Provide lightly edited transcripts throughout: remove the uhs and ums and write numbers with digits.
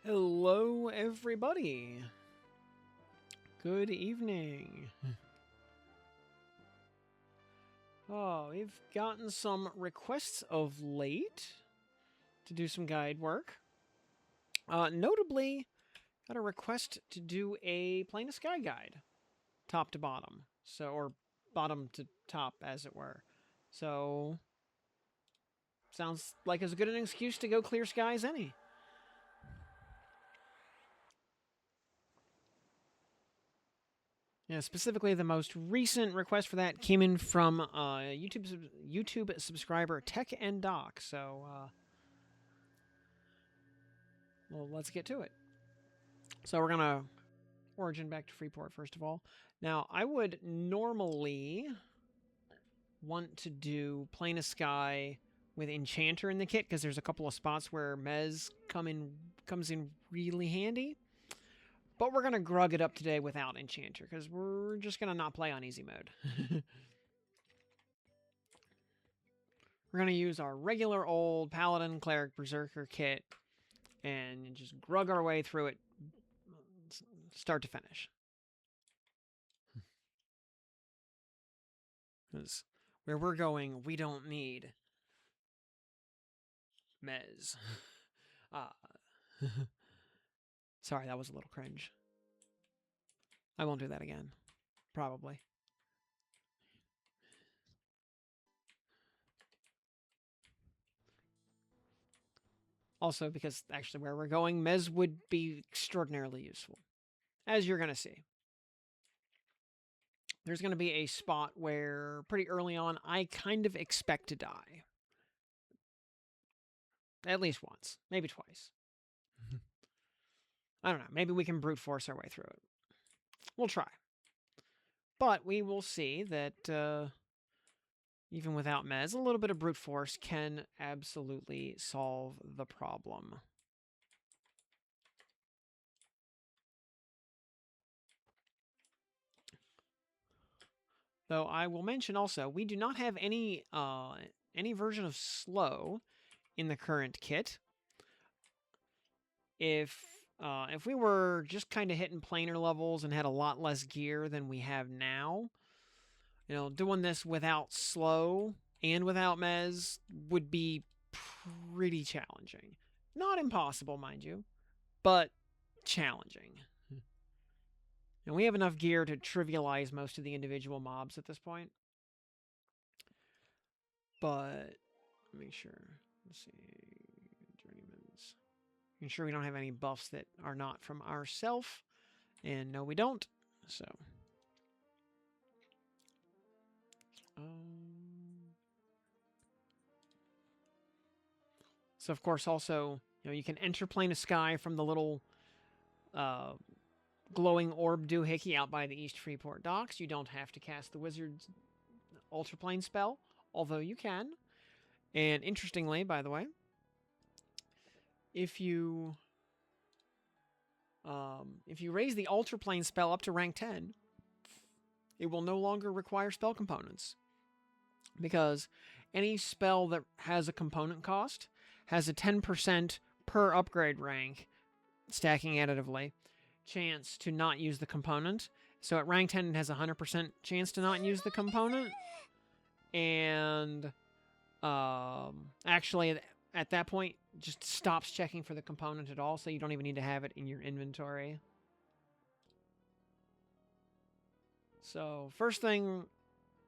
Hello, everybody. Good evening. Oh, we've gotten some requests of late to do some guide work. Notably, got a request to do a Plane of Sky guide, top to bottom. Or bottom to top, as it were. So, sounds like as good an excuse to go clear sky as any. Yeah, specifically, the most recent request for that came in from YouTube subscriber Tech and Doc. So, well, let's get to it. So we're gonna origin back to Freeport first of all. Now, I would normally want to do Plane of Sky with Enchanter in the kit because there's a couple of spots where Mez comes in really handy. But we're gonna grug it up today without Enchanter because we're just gonna not play on easy mode. We're gonna use our regular old Paladin Cleric Berserker kit and just grug our way through it, start to finish. Because where we're going, we don't need Mez. Sorry, that was a little cringe. I won't do that again. Probably. Also, because actually where we're going, Mez would be extraordinarily useful. As you're going to see. There's going to be a spot where, pretty early on, I kind of expect to die. At least once. Maybe twice. I don't know. Maybe we can brute force our way through it. We'll try. But we will see that even without Mez, a little bit of brute force can absolutely solve the problem. Though I will mention also, we do not have any version of slow in the current kit. If we were just kind of hitting planar levels and had a lot less gear than we have now, doing this without slow and without Mez would be pretty challenging. Not impossible, mind you, but challenging. And we have enough gear to trivialize most of the individual mobs at this point. But make sure. Let's see. Journeyman's. Making sure we don't have any buffs that are not from ourself. And no, we don't. So. So, of course, also, you can enter Plane of Sky from the little glowing orb doohickey out by the East Freeport docks. You don't have to cast the Wizard's Ultra Plane spell, although you can. And interestingly, by the way, if you raise the Ultra Plane spell up to rank 10, it will no longer require spell components. Because any spell that has a component cost has a 10% per upgrade rank, stacking additively, chance to not use the component. So at rank 10, it has a 100% chance to not use the component. And actually, at that point, just stops checking for the component at all, so you don't even need to have it in your inventory. So first thing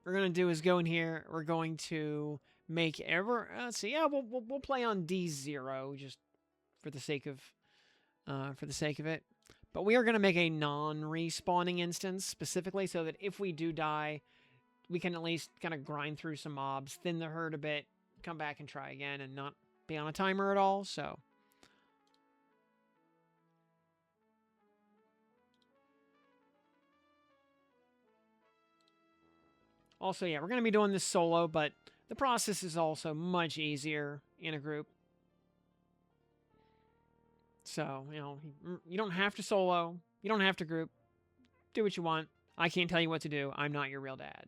we're going to do is go in here. We're going to make let's see. Yeah, we'll play on D0 just for the sake of it. But we are going to make a non-respawning instance specifically so that if we do die, we can at least kind of grind through some mobs, thin the herd a bit, come back and try again, and not be on a timer at all. So also, yeah, we're going to be doing this solo, but the process is also much easier in a group. So, you know, you don't have to solo. You don't have to group. Do what you want. I can't tell you what to do. I'm not your real dad.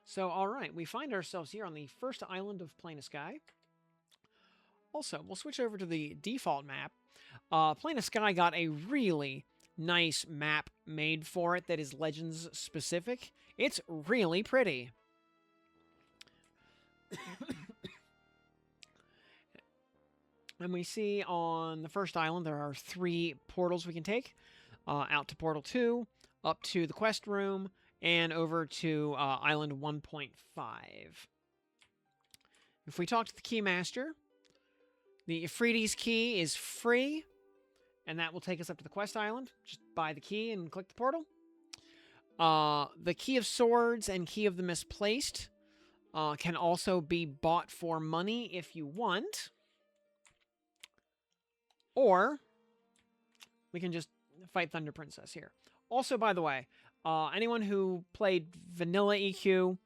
So, all right, we find ourselves here on the first island of Plain of Sky. Also, we'll switch over to the default map. Plain of Sky got a really nice map made for it that is Legends specific. It's really pretty. And we see on the first island there are 3 portals we can take. Out to Portal 2, up to the quest room, and over to Island 1.5. If we talk to the Keymaster, the Ifriti's key is free, and that will take us up to the quest island. Just buy the key and click the portal. The Key of Swords and Key of the Misplaced can also be bought for money if you want. Or we can just fight Thunder Princess here. Also, by the way, anyone who played Vanilla EQ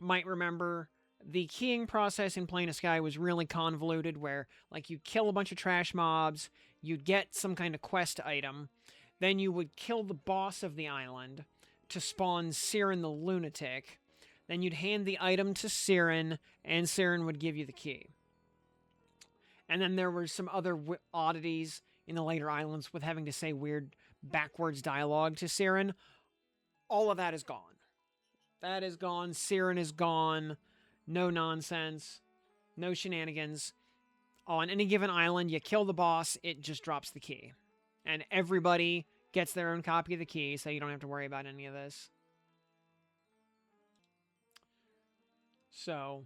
might remember the keying process in Plain of Sky was really convoluted, where like you'd kill a bunch of trash mobs, you'd get some kind of quest item, then you would kill the boss of the island to spawn Siren the Lunatic, then you'd hand the item to Siren, and Siren would give you the key. And then there were some other oddities in the later islands with having to say weird backwards dialogue to Siren. All of that is gone. That is gone. Siren is gone. No nonsense. No shenanigans. On any given island, you kill the boss, it just drops the key. And everybody gets their own copy of the key, so you don't have to worry about any of this. So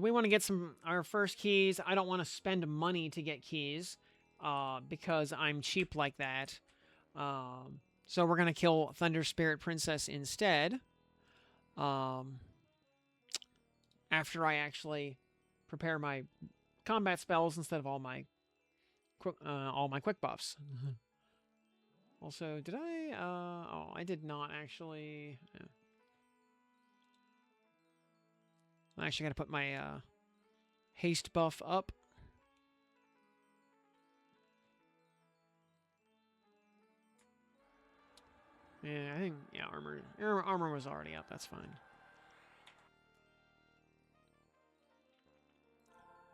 we want to get our first keys. I don't want to spend money to get keys because I'm cheap like that. So we're going to kill Thunder Spirit Princess instead. After I actually prepare my combat spells instead of all my quick buffs. Also, did I? Oh, I did not actually. I actually got to put my haste buff up. Yeah, I think armor was already up. That's fine.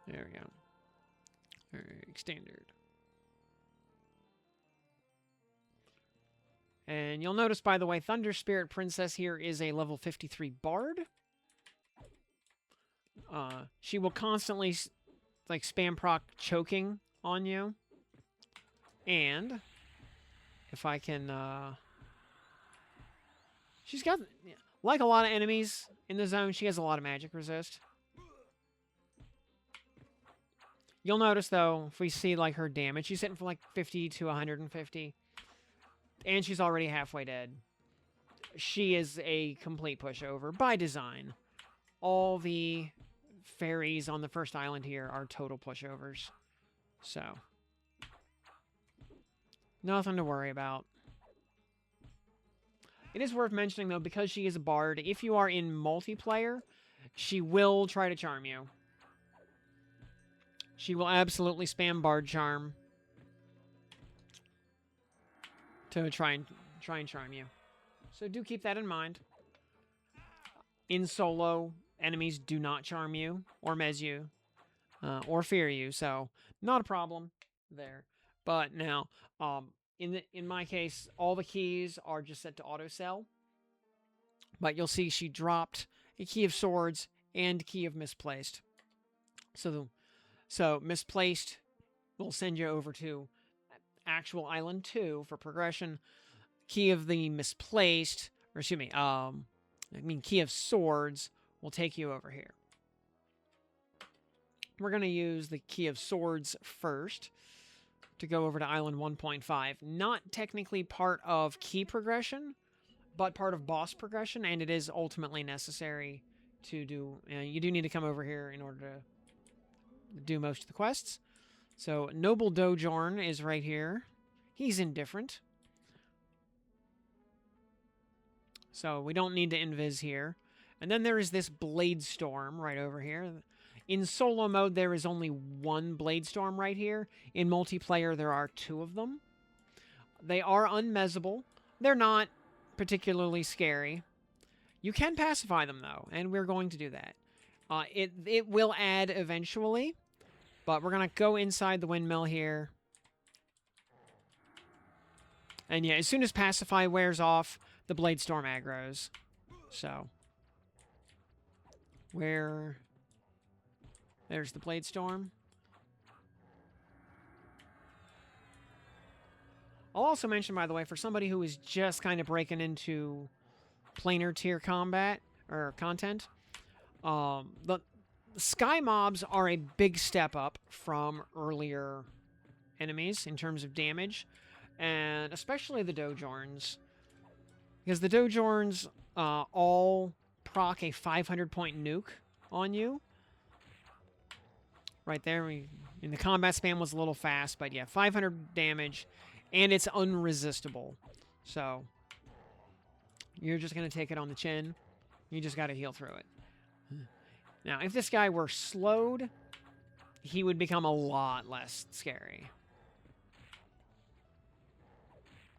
There we go. Standard. And you'll notice, by the way, Thunder Spirit Princess here is a level 53 Bard. She will constantly like spam proc choking on you. And if I can, she's got, like a lot of enemies in the zone, she has a lot of magic resist. You'll notice, though, if we see, like, her damage, she's hitting for, like, 50 to 150. And she's already halfway dead. She is a complete pushover by design. All the fairies on the first island here are total pushovers. So, nothing to worry about. It is worth mentioning, though, because she is a bard, if you are in multiplayer, she will try to charm you. She will absolutely spam Bard Charm to try and charm you. So do keep that in mind. In solo, enemies do not charm you or mez you or fear you, so not a problem there. But now, in my case, all the keys are just set to auto sell. But you'll see she dropped a Key of Swords and Key of Misplaced. So Misplaced will send you over to actual Island 2 for progression. Key of the Misplaced, or excuse me, Key of Swords will take you over here. we're going to use the Key of Swords first to go over to Island 1.5. Not technically part of key progression, but part of boss progression, and it is ultimately necessary to do. You do need to come over here in order to do most of the quests. So Noble Dojorn is right here. He's indifferent. So we don't need to invis here. And then there is this Blade Storm right over here. In solo mode, there is only one Blade Storm right here. In multiplayer, there are 2 of them. They are unmezzable. They're not particularly scary. You can pacify them, though, and we're going to do that. It will add eventually, but we're going to go inside the windmill here. And yeah, as soon as Pacify wears off, the Blade Storm aggroes. So, there's the Blade Storm. I'll also mention, by the way, for somebody who is just kind of breaking into planar tier combat, or content, the sky mobs are a big step up from earlier enemies in terms of damage, and especially the Dojorns, because the Dojorns all proc a 500-point nuke on you. Right there, in the combat spam was a little fast, but yeah, 500 damage, and it's unresistible. So, you're just going to take it on the chin. You just got to heal through it. Now, if this guy were slowed, he would become a lot less scary.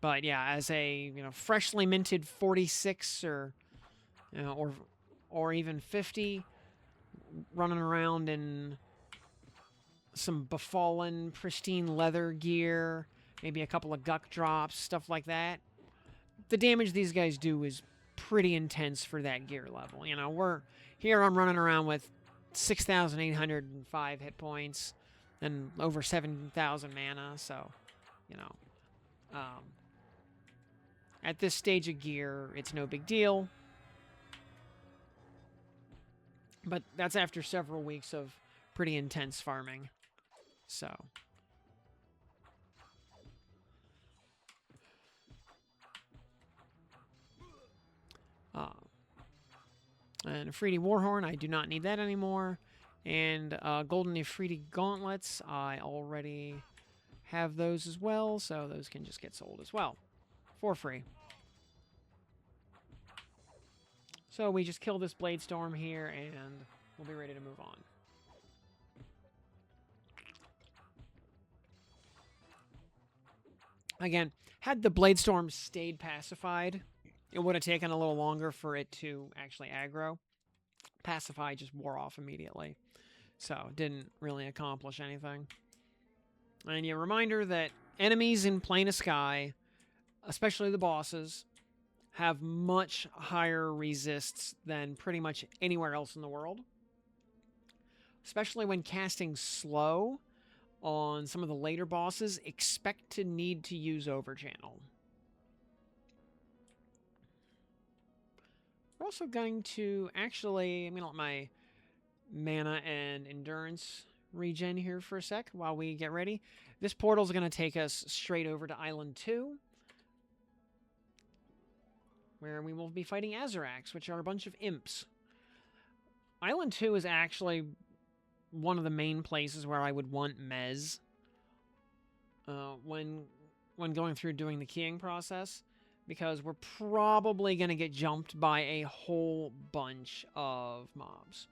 But yeah, as a freshly minted 46 or even 50, running around in some befallen, pristine leather gear, maybe a couple of guck drops, stuff like that. The damage these guys do is pretty intense for that gear level. I'm running around with 6,805 hit points and over 7,000 mana, so, at this stage of gear, it's no big deal. But that's after several weeks of pretty intense farming. So. And Ifriti Warhorn, I do not need that anymore. And Golden Ifriti Gauntlets, I already have those as well, so those can just get sold as well. For free. So we just kill this Blade Storm here, and we'll be ready to move on. Again, had the Blade Storm stayed pacified, it would have taken a little longer for it to actually aggro. Pacify just wore off immediately, so didn't really accomplish anything. And a reminder that enemies in Plane of Sky, especially the bosses, have much higher resists than pretty much anywhere else in the world. Especially when casting slow on some of the later bosses, expect to need to use Overchannel. We're also going to actually, I'm going to let my mana and endurance regen here for a sec while we get ready. This portal is going to take us straight over to Island 2, where we will be fighting Azaracs, which are a bunch of imps. Island 2 is actually one of the main places where I would want Mez when going through doing the keying process, because we're probably going to get jumped by a whole bunch of mobs.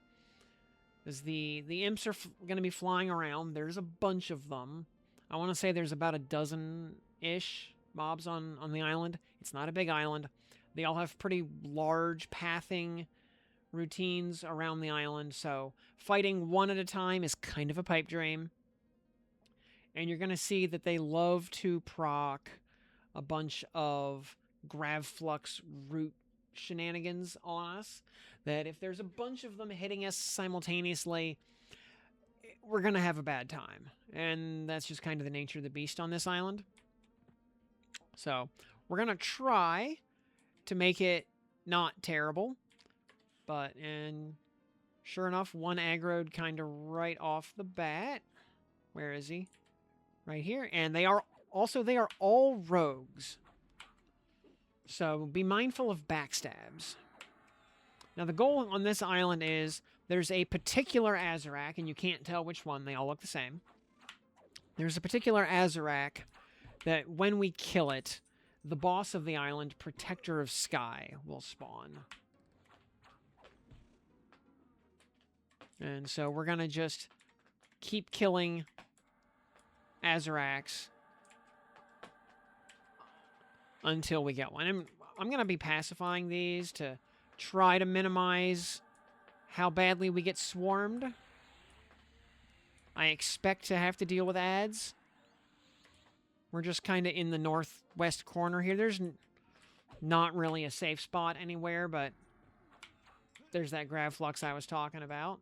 As the imps are going to be flying around. There's a bunch of them. I want to say there's about a dozen-ish mobs on the island. It's not a big island. They all have pretty large pathing routines around the island, so fighting one at a time is kind of a pipe dream. And you're going to see that they love to proc a bunch of Gravflux root shenanigans on us, that if there's a bunch of them hitting us simultaneously, we're going to have a bad time. And that's just kind of the nature of the beast on this island. So we're going to try to make it not terrible, but, and Sure enough, one aggroed kind of right off the bat. Where is he? Right here. And they are all rogues. So be mindful of backstabs. Now the goal on this island is there's a particular Azarak, and you can't tell which one. They all look the same. There's a particular Azarak that when we kill it, the boss of the island, Protector of Sky, will spawn. And so we're going to just keep killing Azaraks until we get one. I'm going to be pacifying these to try to minimize how badly we get swarmed. I expect to have to deal with ads. We're just kind of in the northwest corner here. There's not really a safe spot anywhere, but there's that grav flux I was talking about.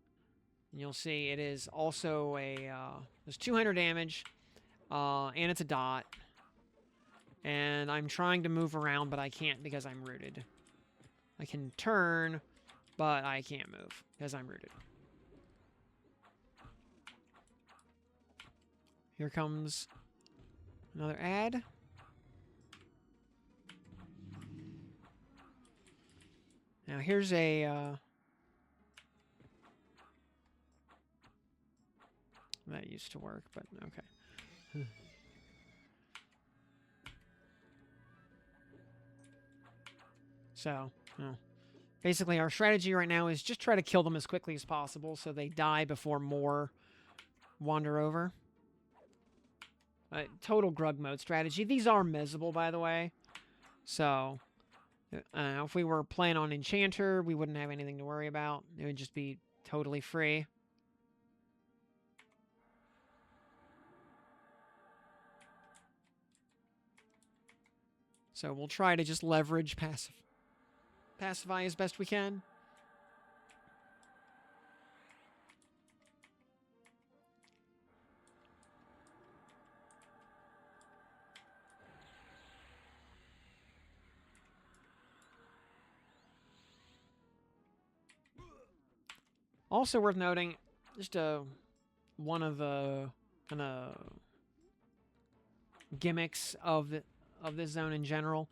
And you'll see it is also a... there's 200 damage, and it's a dot. And I'm trying to move around, but I can't because I'm rooted. I can turn, but I can't move because I'm rooted. Here comes another ad. Now here's a... that used to work, but okay. So, basically our strategy right now is just try to kill them as quickly as possible so they die before more wander over. Total Grug Mode strategy. These are mezable, by the way. So, if we were playing on Enchanter, we wouldn't have anything to worry about. It would just be totally free. So we'll try to just leverage pacify as best we can. Also worth noting, just one of the kind of gimmicks of this zone in general.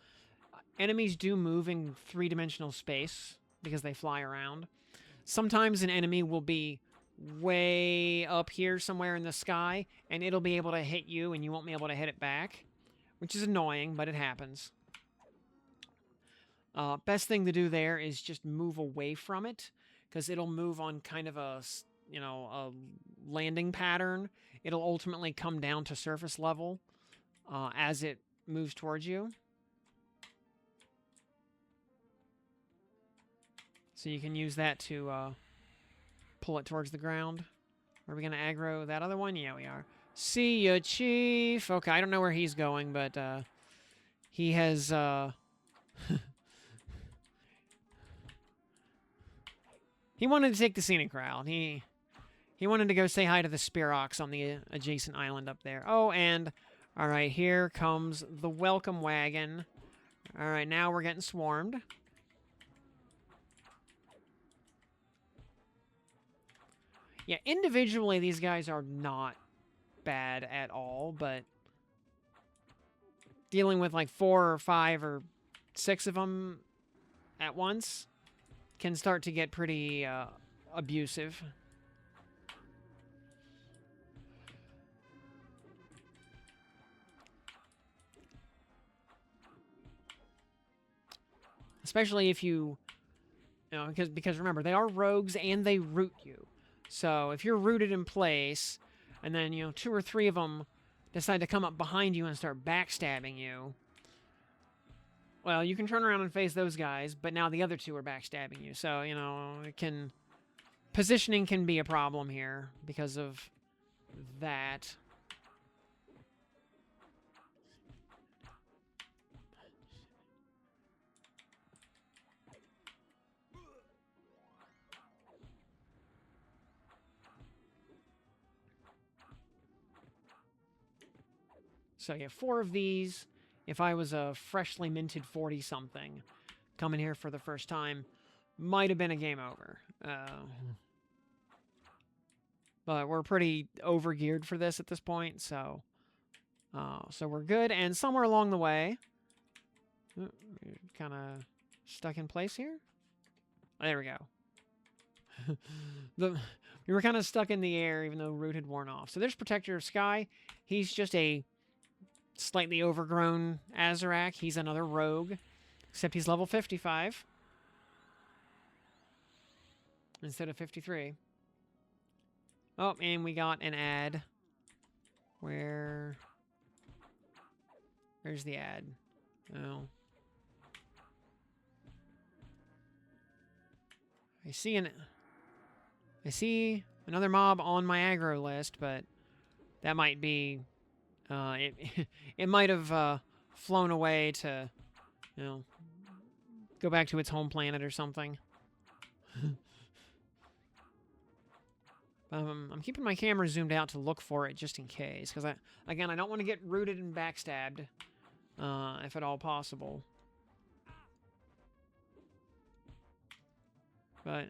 Enemies do move in three-dimensional space because they fly around. Sometimes an enemy will be way up here somewhere in the sky, and it'll be able to hit you, and you won't be able to hit it back, which is annoying, but it happens. Best thing to do there is just move away from it, because it'll move on kind of a landing pattern. It'll ultimately come down to surface level as it moves towards you. So you can use that to pull it towards the ground. Are we going to aggro that other one? Yeah, we are. See ya, Chief. Okay, I don't know where he's going, but he has... he wanted to take the scenic route. He wanted to go say hi to the Spirox on the adjacent island up there. Oh, and... all right, here comes the welcome wagon. All right, now we're getting swarmed. Yeah, individually, these guys are not bad at all, but dealing with like 4 or 5 or 6 of them at once can start to get pretty abusive. Especially if you know, because remember, they are rogues and they root you. So if you're rooted in place, and then, 2 or 3 of them decide to come up behind you and start backstabbing you, well, you can turn around and face those guys, but now the other 2 are backstabbing you. So, positioning can be a problem here because of that. So yeah, 4 of these. If I was a freshly minted 40-something coming here for the first time, might have been a game over. But we're pretty over-geared for this at this point, so we're good. And somewhere along the way, kind of stuck in place here. Oh, there we go. We were kind of stuck in the air, even though Root had worn off. So there's Protector of Sky. He's just a slightly overgrown Azarac. He's another rogue, except he's level 55 instead of 53. Oh, and we got an ad. Where's the ad? Oh. I see another mob on my aggro list, but that might be it might have flown away to, you know, go back to its home planet or something. I'm keeping my camera zoomed out to look for it just in case, because I don't want to get rooted and backstabbed, if at all possible. But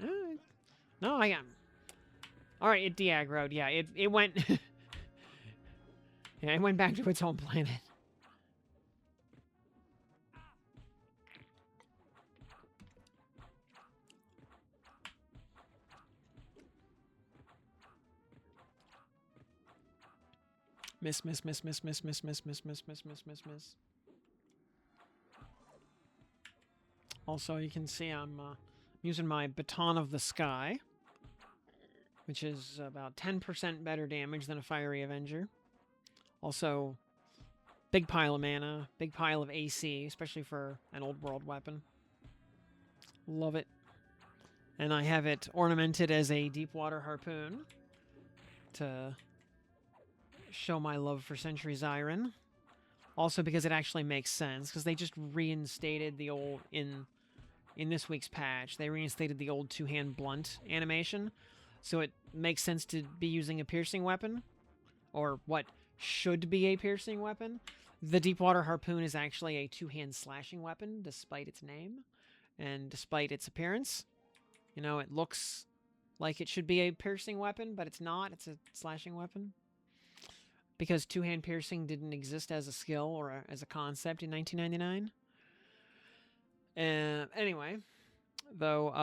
no, I got. All right, it de-aggroed. Yeah, it went. Yeah, it went back to its home planet. Miss. Also, you can see I'm using my Baton of the Sky, which is about 10% better damage than a Fiery Avenger. Also, big pile of mana, big pile of AC, especially for an old world weapon. Love it. And I have it ornamented as a Deepwater Harpoon to show my love for Century Zyron. Also because it actually makes sense, because they just reinstated the old, in this week's patch, they reinstated the old two-hand blunt animation. So it makes sense to be using a piercing weapon, or what should be a piercing weapon. The Deepwater Harpoon is actually a two-hand slashing weapon, despite its name, and despite its appearance. You know, it looks like it should be a piercing weapon, but it's not. It's a slashing weapon. Because two-hand piercing didn't exist as a skill or as a concept in 1999. Anyway, though,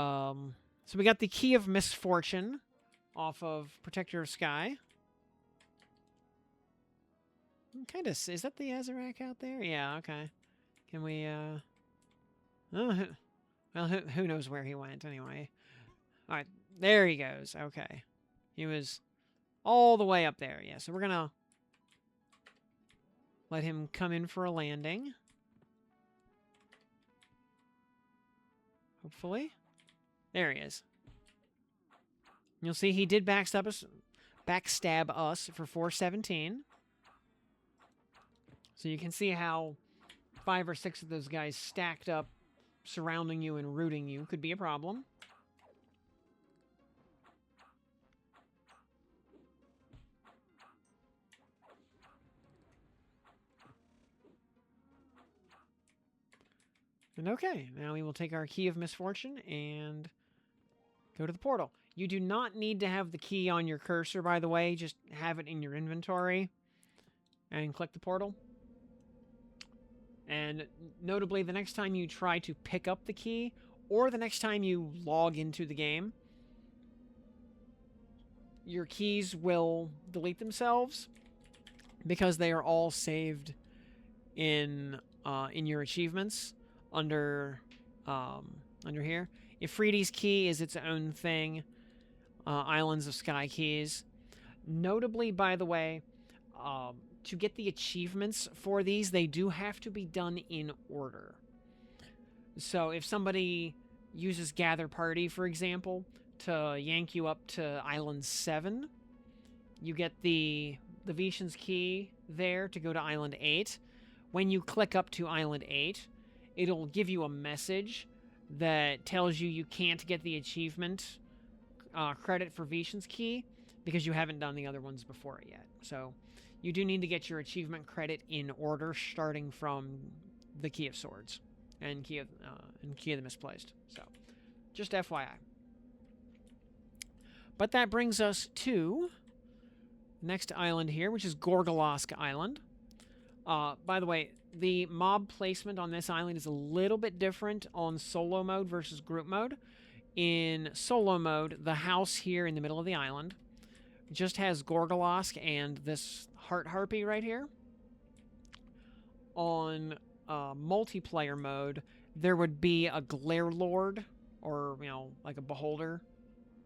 so we got the Key of Misfortune off of Protector of Sky. Kind of, is that the Azarac out there? Yeah, okay. Can we, oh, well, who knows where he went anyway. All right, there he goes. Okay. He was all the way up there. Yeah, so we're going to let him come in for a landing. Hopefully. There he is. You'll see he did backstab us for 417. So you can see how 5 or 6 of those guys stacked up, surrounding you and rooting you could be a problem. And okay, now we will take our Key of Misfortune and go to the portal. You do not need to have the key on your cursor, by the way. Just have it in your inventory and click the portal. And notably, the next time you try to pick up the key, or the next time you log into the game, your keys will delete themselves because they are all saved in your achievements under here. Ifriti's key is its own thing. Islands of Sky keys. Notably, by the way, to get the achievements for these, they do have to be done in order. So if somebody uses Gather Party, for example, to yank you up to Island 7, you get the Vishan's key there to go to Island 8. When you click up to Island 8, it'll give you a message that tells you can't get the achievement credit for Vishan's key because you haven't done the other ones before it yet. So you do need to get your achievement credit in order, starting from the Key of Swords and Key of the Misplaced. So, just FYI. But that brings us to next island here, which is Gorgolosk Island. By the way, the mob placement on this island is a little bit different on solo mode versus group mode. In solo mode, the house here in the middle of the island just has Gorgolosk and this Heart Harpy right here. On multiplayer mode, there would be a Glare Lord, or, you know, like a Beholder,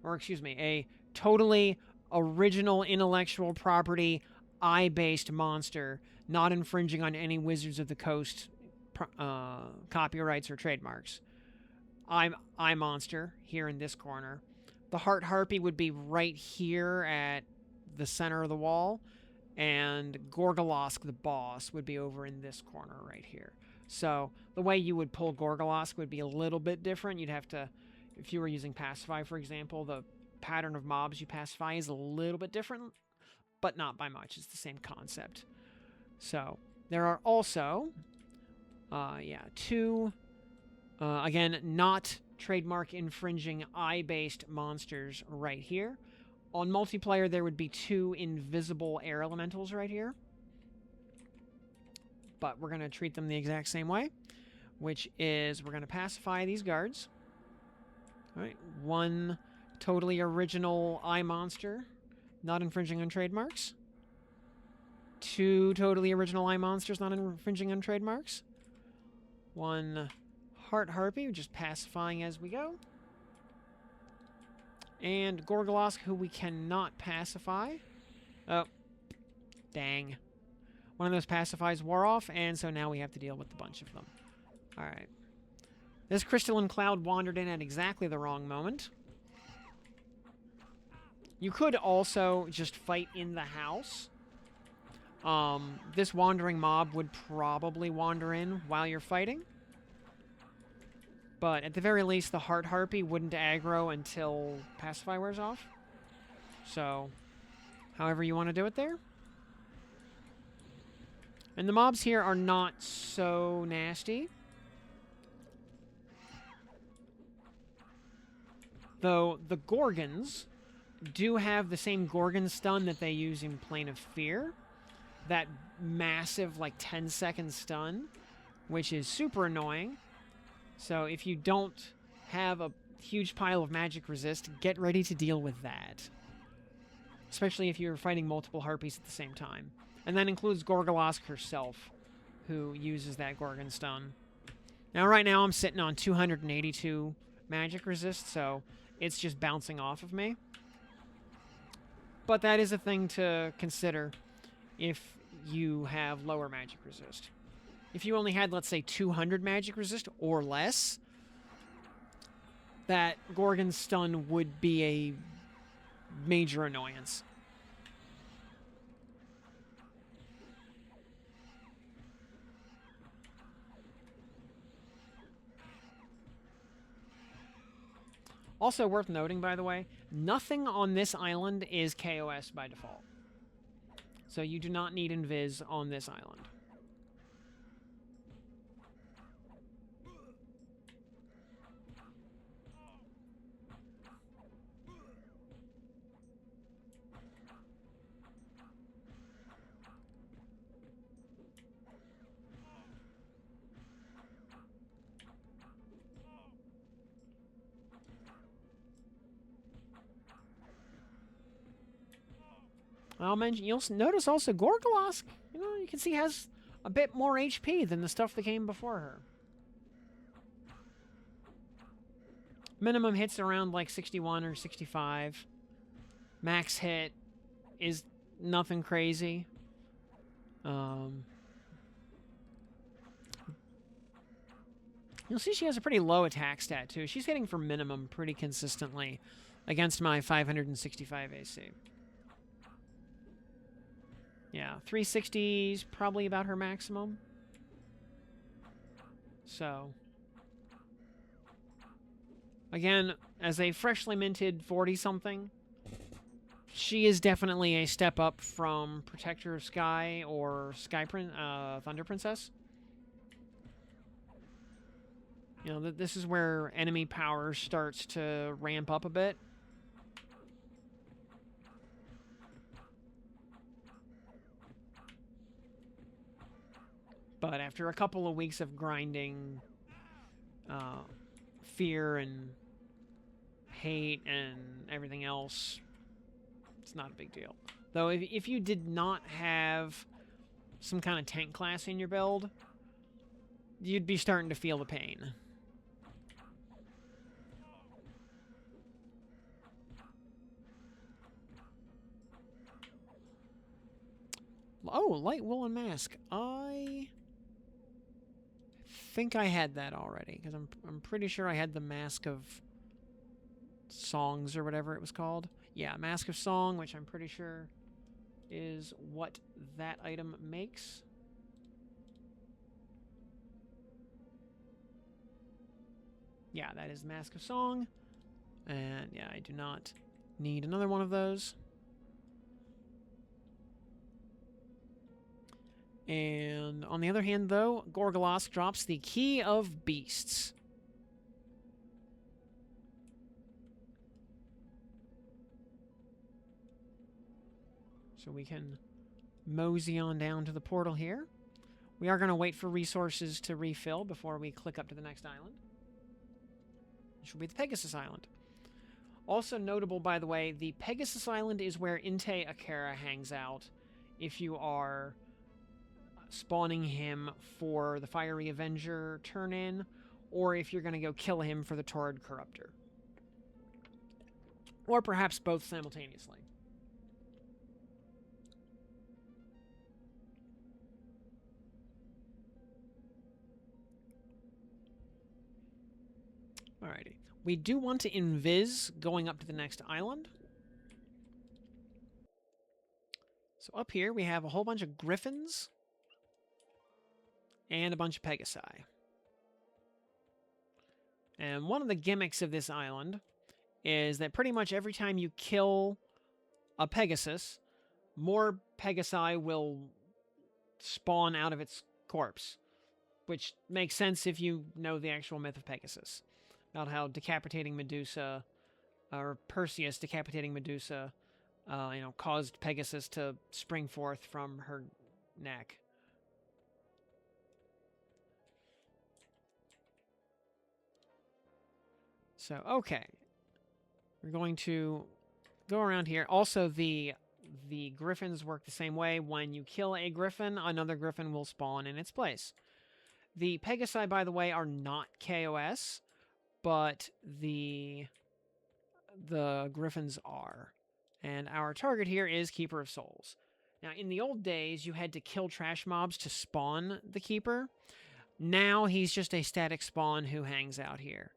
or, excuse me, a totally original intellectual property, eye-based monster, not infringing on any Wizards of the Coast copyrights or trademarks. Eye monster here in this corner. The Heart Harpy would be right here at the center of the wall, and Gorgolosk, the boss, would be over in this corner right here. So the way you would pull Gorgolosk would be a little bit different. You'd have to, if you were using Pacify, for example, the pattern of mobs you pacify is a little bit different, but not by much. It's the same concept. So there are also, two, again, not trademark infringing eye-based monsters right here. On multiplayer, there would be 2 invisible air elementals right here. But we're going to treat them the exact same way, which is we're going to pacify these guards. All right, 1 totally original eye monster, not infringing on trademarks. 2 totally original eye monsters, not infringing on trademarks. 1 Heart Harpy, just pacifying as we go. And Gorgolosk, who we cannot pacify. Oh, dang. One of those pacifies wore off, and so now we have to deal with a bunch of them. Alright. This crystalline cloud wandered in at exactly the wrong moment. You could also just fight in the house. This wandering mob would probably wander in while you're fighting. But at the very least, the Heart Harpy wouldn't aggro until Pacify wears off. So, however you want to do it there. And the mobs here are not so nasty. Though the Gorgons do have the same Gorgon stun that they use in Plane of Fear. That massive, like, 10-second stun, which is super annoying. So if you don't have a huge pile of magic resist, get ready to deal with that. Especially if you're fighting multiple Harpies at the same time. And that includes Gorgolosk herself, who uses that Gorgon stun. Now, right now, I'm sitting on 282 magic resist, so it's just bouncing off of me. But that is a thing to consider if you have lower magic resist. If you only had, let's say, 200 magic resist or less, that Gorgon stun would be a major annoyance. Also worth noting, by the way, nothing on this island is KOS by default. So you do not need Invis on this island. I'll mention, you'll notice also Gorgolosk, you know, you can see has a bit more HP than the stuff that came before her. Minimum hits around like 61 or 65. Max hit is nothing crazy. You'll see she has a pretty low attack stat too. She's hitting for minimum pretty consistently against my 565 AC. Yeah, 360 is probably about her maximum. So, again, as a freshly minted 40-something, she is definitely a step up from Protector of Sky or Thunder Princess. You know, this is where enemy power starts to ramp up a bit. But after a couple of weeks of grinding fear and hate and everything else, it's not a big deal. Though if you did not have some kind of tank class in your build, you'd be starting to feel the pain. Oh, light woolen mask. I think I had that already, because I'm pretty sure I had the Mask of Songs or whatever it was called. Yeah, Mask of Song, which I'm pretty sure is what that item makes. Yeah, that is Mask of Song. And yeah, I do not need another one of those. And on the other hand, though, Gorgolosk drops the Key of Beasts. So we can mosey on down to the portal here. We are going to wait for resources to refill before we click up to the next island, which will be the Pegasus Island. Also notable, by the way, the Pegasus Island is where Inte Akera hangs out if you are spawning him for the Fiery Avenger turn-in, or if you're going to go kill him for the Torrid Corruptor. Or perhaps both simultaneously. Alrighty. We do want to invis going up to the next island. So up here we have a whole bunch of griffins and a bunch of pegasi. And one of the gimmicks of this island is that pretty much every time you kill a Pegasus, more pegasi will spawn out of its corpse, which makes sense if you know the actual myth of Pegasus, about how decapitating Medusa, or Perseus decapitating Medusa, caused Pegasus to spring forth from her neck. So, okay. We're going to go around here. Also, the griffins work the same way. When you kill a griffin, another griffin will spawn in its place. The Pegasi, by the way, are not KOS, but the griffins are. And our target here is Keeper of Souls. Now, in the old days, you had to kill trash mobs to spawn the Keeper. Now, he's just a static spawn who hangs out here.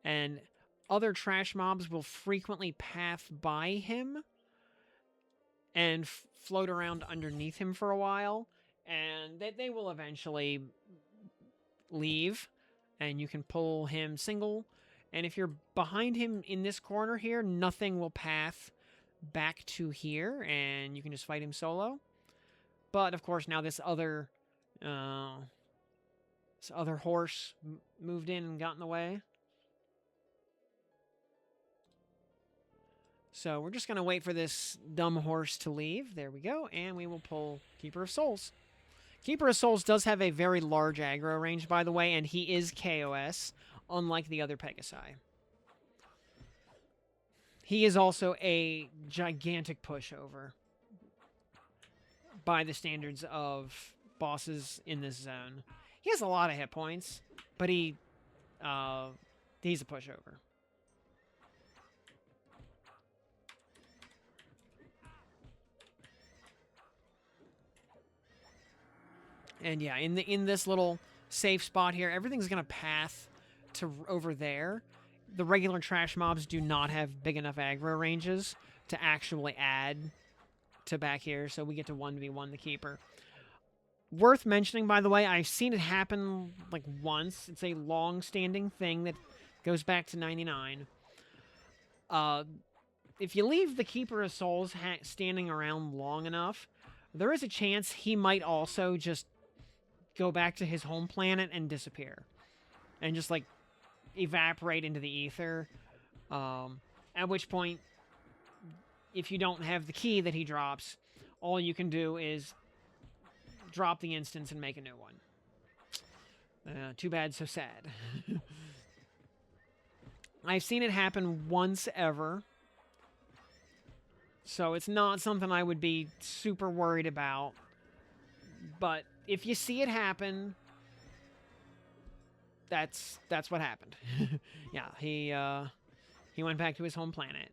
And other trash mobs will frequently path by him and float around underneath him for a while. And they will eventually leave, and you can pull him single. And if you're behind him in this corner here, nothing will path back to here, and you can just fight him solo. But, of course, now this other horse moved in and got in the way. So we're just going to wait for this dumb horse to leave. There we go. And we will pull Keeper of Souls. Keeper of Souls does have a very large aggro range, by the way, and he is KOS, unlike the other Pegasi. He is also a gigantic pushover by the standards of bosses in this zone. He has a lot of hit points, but he's a pushover. And yeah, in this little safe spot here, everything's going to path to over there. The regular trash mobs do not have big enough aggro ranges to actually add to back here, so we get to 1v1 the Keeper. Worth mentioning, by the way, I've seen it happen like once. It's a long-standing thing that goes back to 99. If you leave the Keeper of Souls standing around long enough, there is a chance he might also just go back to his home planet and disappear. And just, like, evaporate into the ether. At which point, if you don't have the key that he drops, all you can do is drop the instance and make a new one. Too bad, so sad. I've seen it happen once ever. So it's not something I would be super worried about. But if you see it happen, that's what happened. Yeah, he went back to his home planet.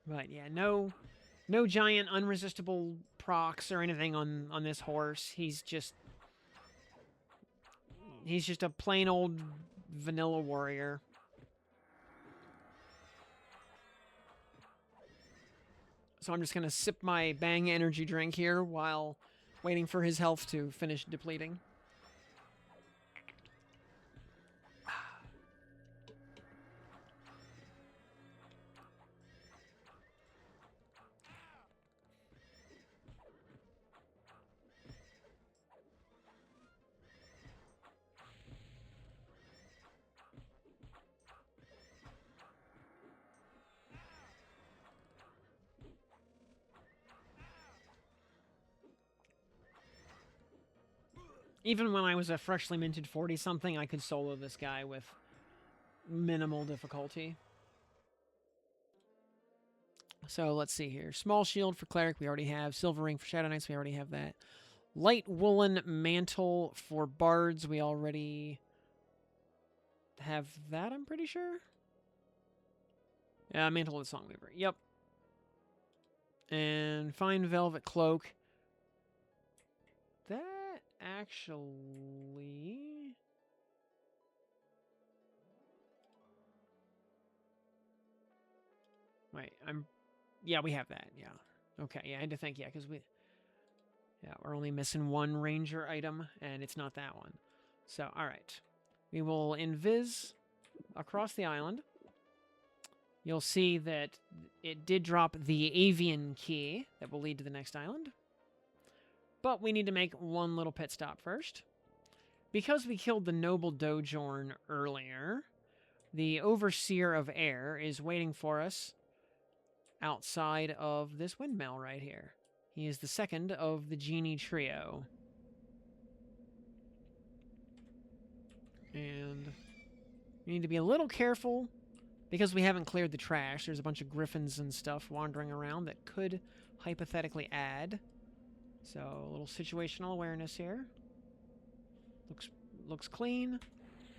But yeah, no giant unresistible procs or anything on this horse. He's just a plain old vanilla warrior. So I'm just going to sip my Bang energy drink here while waiting for his health to finish depleting. Even when I was a freshly minted 40-something, I could solo this guy with minimal difficulty. So let's see here. Small shield for cleric, we already have. Silver ring for shadow knights, we already have that. Light woolen mantle for bards, we already have that, I'm pretty sure. Yeah, mantle of the songweaver, yep. And fine velvet cloak. That actually... Wait, yeah, we have that, yeah. Okay, yeah, I had to think, yeah, because we're only missing one ranger item, and it's not that one. So, alright. We will invis across the island. You'll see that it did drop the avian key that will lead to the next island. But we need to make one little pit stop first. Because we killed the noble Dojorn earlier, the Overseer of Air is waiting for us outside of this windmill right here. He is the second of the genie trio. And we need to be a little careful because we haven't cleared the trash. There's a bunch of griffins and stuff wandering around that could hypothetically add. So, a little situational awareness here. Looks clean.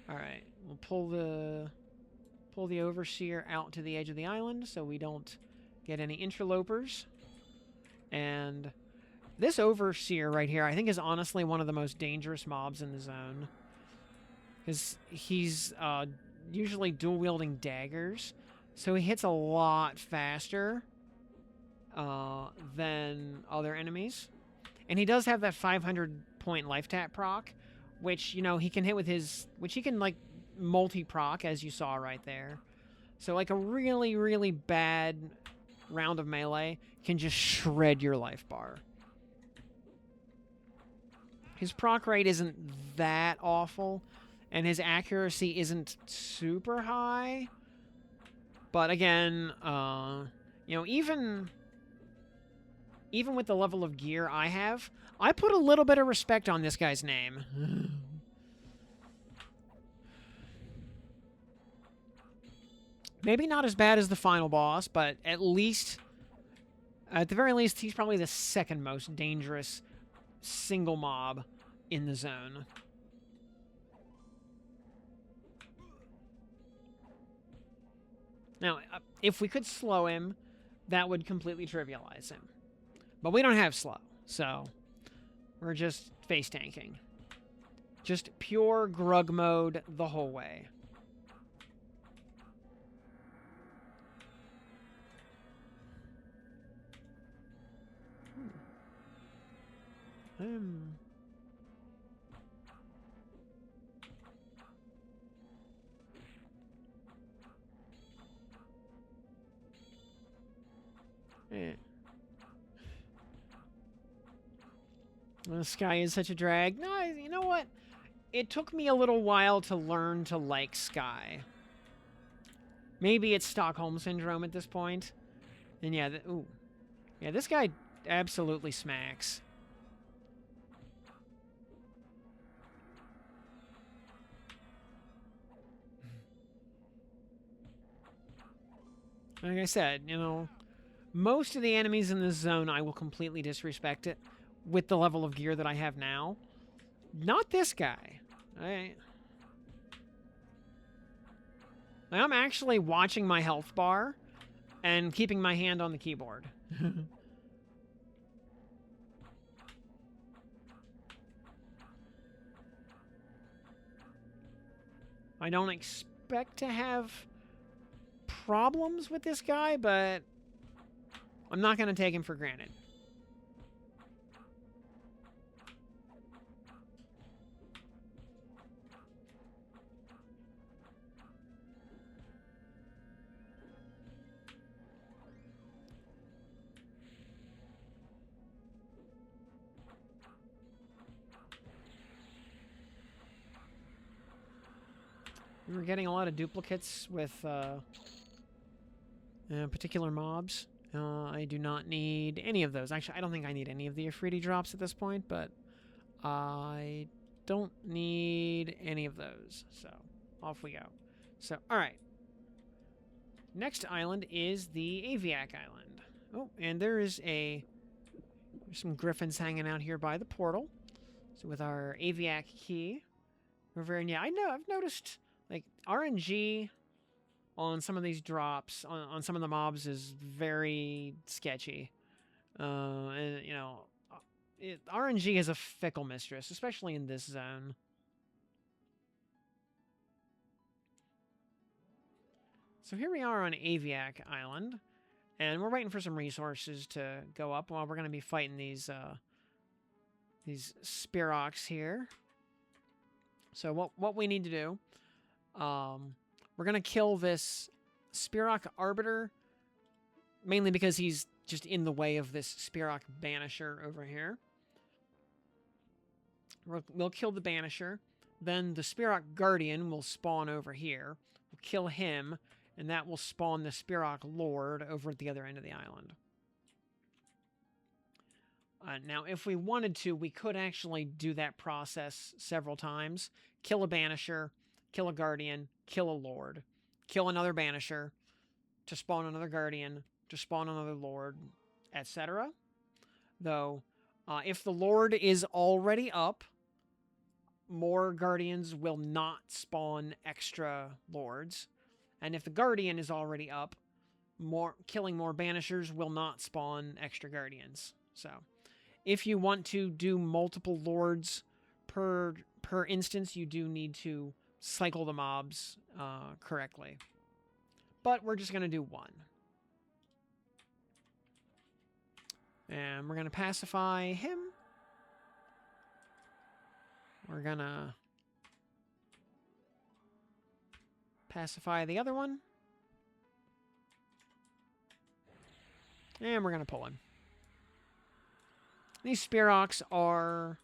Alright, we'll pull the Overseer out to the edge of the island so we don't get any interlopers. And this Overseer right here, I think, is honestly one of the most dangerous mobs in the zone. Because he's usually dual-wielding daggers, so he hits a lot faster than other enemies. And he does have that 500-point life tap proc, which, you know, he can hit with his... Which he can, like, multi-proc, as you saw right there. So, like, a really, really bad round of melee can just shred your life bar. His proc rate isn't that awful, and his accuracy isn't super high. But, again, you know, even with the level of gear I have, I put a little bit of respect on this guy's name. Maybe not as bad as the final boss, but at the very least, he's probably the second most dangerous single mob in the zone. Now, if we could slow him, that would completely trivialize him. But we don't have slow, so we're just face tanking. Just pure Grug mode the whole way. Yeah. The sky is such a drag. No, you know what? It took me a little while to learn to like Sky. Maybe it's Stockholm Syndrome at this point. And yeah, ooh. Yeah, this guy absolutely smacks. Like I said, you know, most of the enemies in this zone I will completely disrespect it with the level of gear that I have now. Not this guy. I'm actually watching my health bar and keeping my hand on the keyboard. I don't expect to have problems with this guy, but I'm not going to take him for granted. We were getting a lot of duplicates with particular mobs. I do not need any of those. Actually, I don't think I need any of the Afridi drops at this point, but I don't need any of those. So, off we go. So, alright. Next island is the Aviac Island. Oh, and there's some griffins hanging out here by the portal. So with our Aviac key, we're very... Yeah, I've noticed, like, RNG on some of these drops, on some of the mobs, is very sketchy. And, you know, RNG is a fickle mistress, especially in this zone. So here we are on Aviac Island, and we're waiting for some resources to go up while we're going to be fighting these Spiroks here. So what we need to do, we're going to kill this Spirok Arbiter, mainly because he's just in the way of this Spirok Banisher over here. We'll kill the Banisher. Then the Spirok Guardian will spawn over here. We'll kill him, and that will spawn the Spirok Lord over at the other end of the island. Now, if we wanted to, we could actually do that process several times. Kill a Banisher, kill a Guardian, kill a Lord, kill another Banisher, to spawn another Guardian, to spawn another Lord, etc. Though, if the Lord is already up, more Guardians will not spawn extra Lords. And if the Guardian is already up, killing more Banishers will not spawn extra Guardians. So, if you want to do multiple Lords per instance, you do need to cycle the mobs correctly. But we're just going to do one. And we're going to pacify him. We're going to pacify the other one. And we're going to pull him. These Spiroks are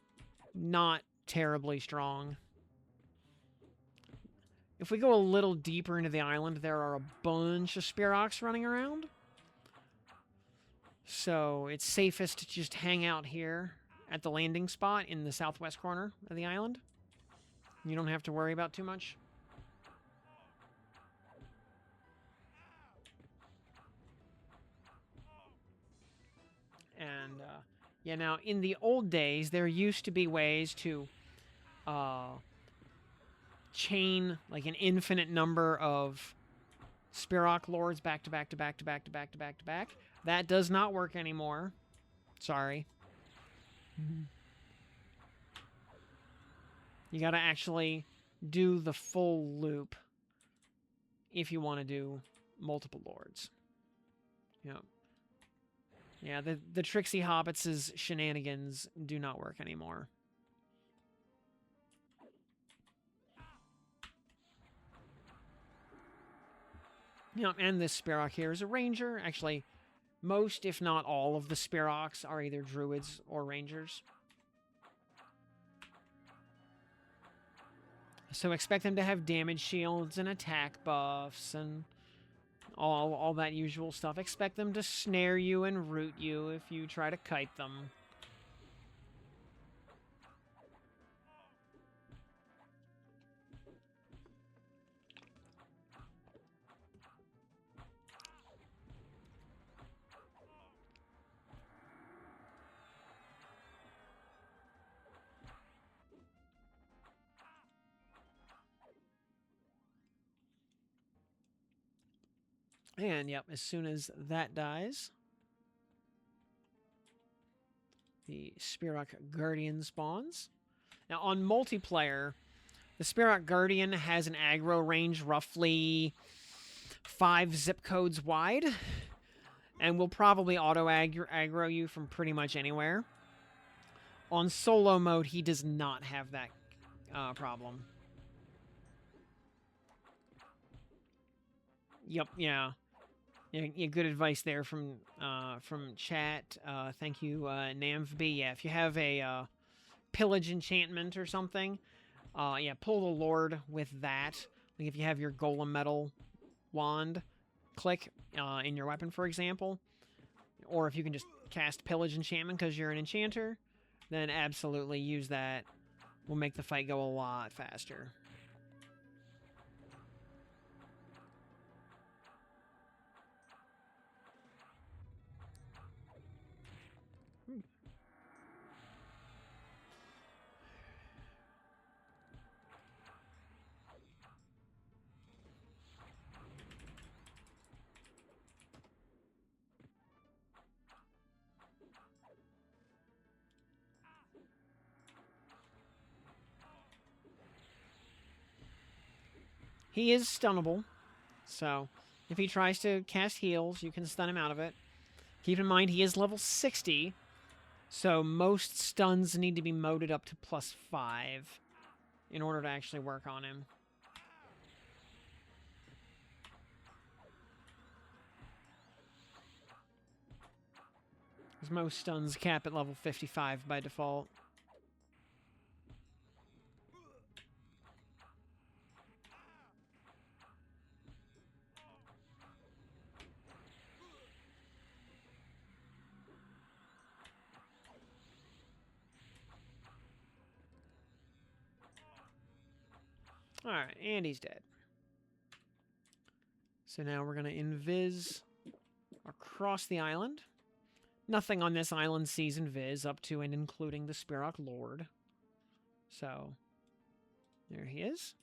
not terribly strong. If we go a little deeper into the island, there are a bunch of Spiroks running around. So it's safest to just hang out here at the landing spot in the southwest corner of the island. You don't have to worry about too much. And, yeah, now, in the old days, there used to be ways to chain, like, an infinite number of Spirok Lords back to back to back to back to back to back to back. That does not work anymore. Sorry. You gotta actually do the full loop if you want to do multiple Lords. Yep. Yeah, the Trixie Hobbits' shenanigans do not work anymore. Yeah, and this Spirok here is a Ranger. Actually, most, if not all, of the Spiroks are either Druids or Rangers. So expect them to have damage shields and attack buffs and all that usual stuff. Expect them to snare you and root you if you try to kite them. And, yep, as soon as that dies, the Spirok Guardian spawns. Now, on multiplayer, the Spirok Guardian has an aggro range roughly 5 zip codes wide, and will probably auto-aggro you from pretty much anywhere. On solo mode, he does not have that problem. Yep, yeah. Yeah, good advice there from chat. Thank you, Namvb. Yeah, if you have a pillage enchantment or something, yeah, pull the Lord with that. Like if you have your Golem Metal wand, click in your weapon, for example. Or if you can just cast pillage enchantment because you're an enchanter, then absolutely use that. Will make the fight go a lot faster. He is stunnable, so if he tries to cast heals, you can stun him out of it. Keep in mind, he is level 60, so most stuns need to be moded up to +5 in order to actually work on him. Because most stuns cap at level 55 by default. Alright, and he's dead. So now we're going to invis across the island. Nothing on this island sees invis up to and including the Spirok Lord. So, there he is.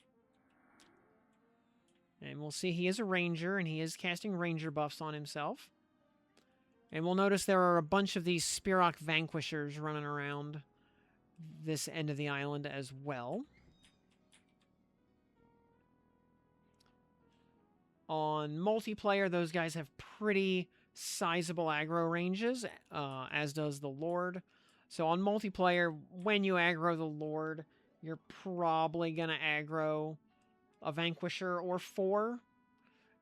And we'll see he is a ranger, and he is casting ranger buffs on himself. And we'll notice there are a bunch of these Spirok Vanquishers running around this end of the island as well. On multiplayer, those guys have pretty sizable aggro ranges, as does the Lord. So on multiplayer, when you aggro the Lord, you're probably going to aggro a Vanquisher or 4.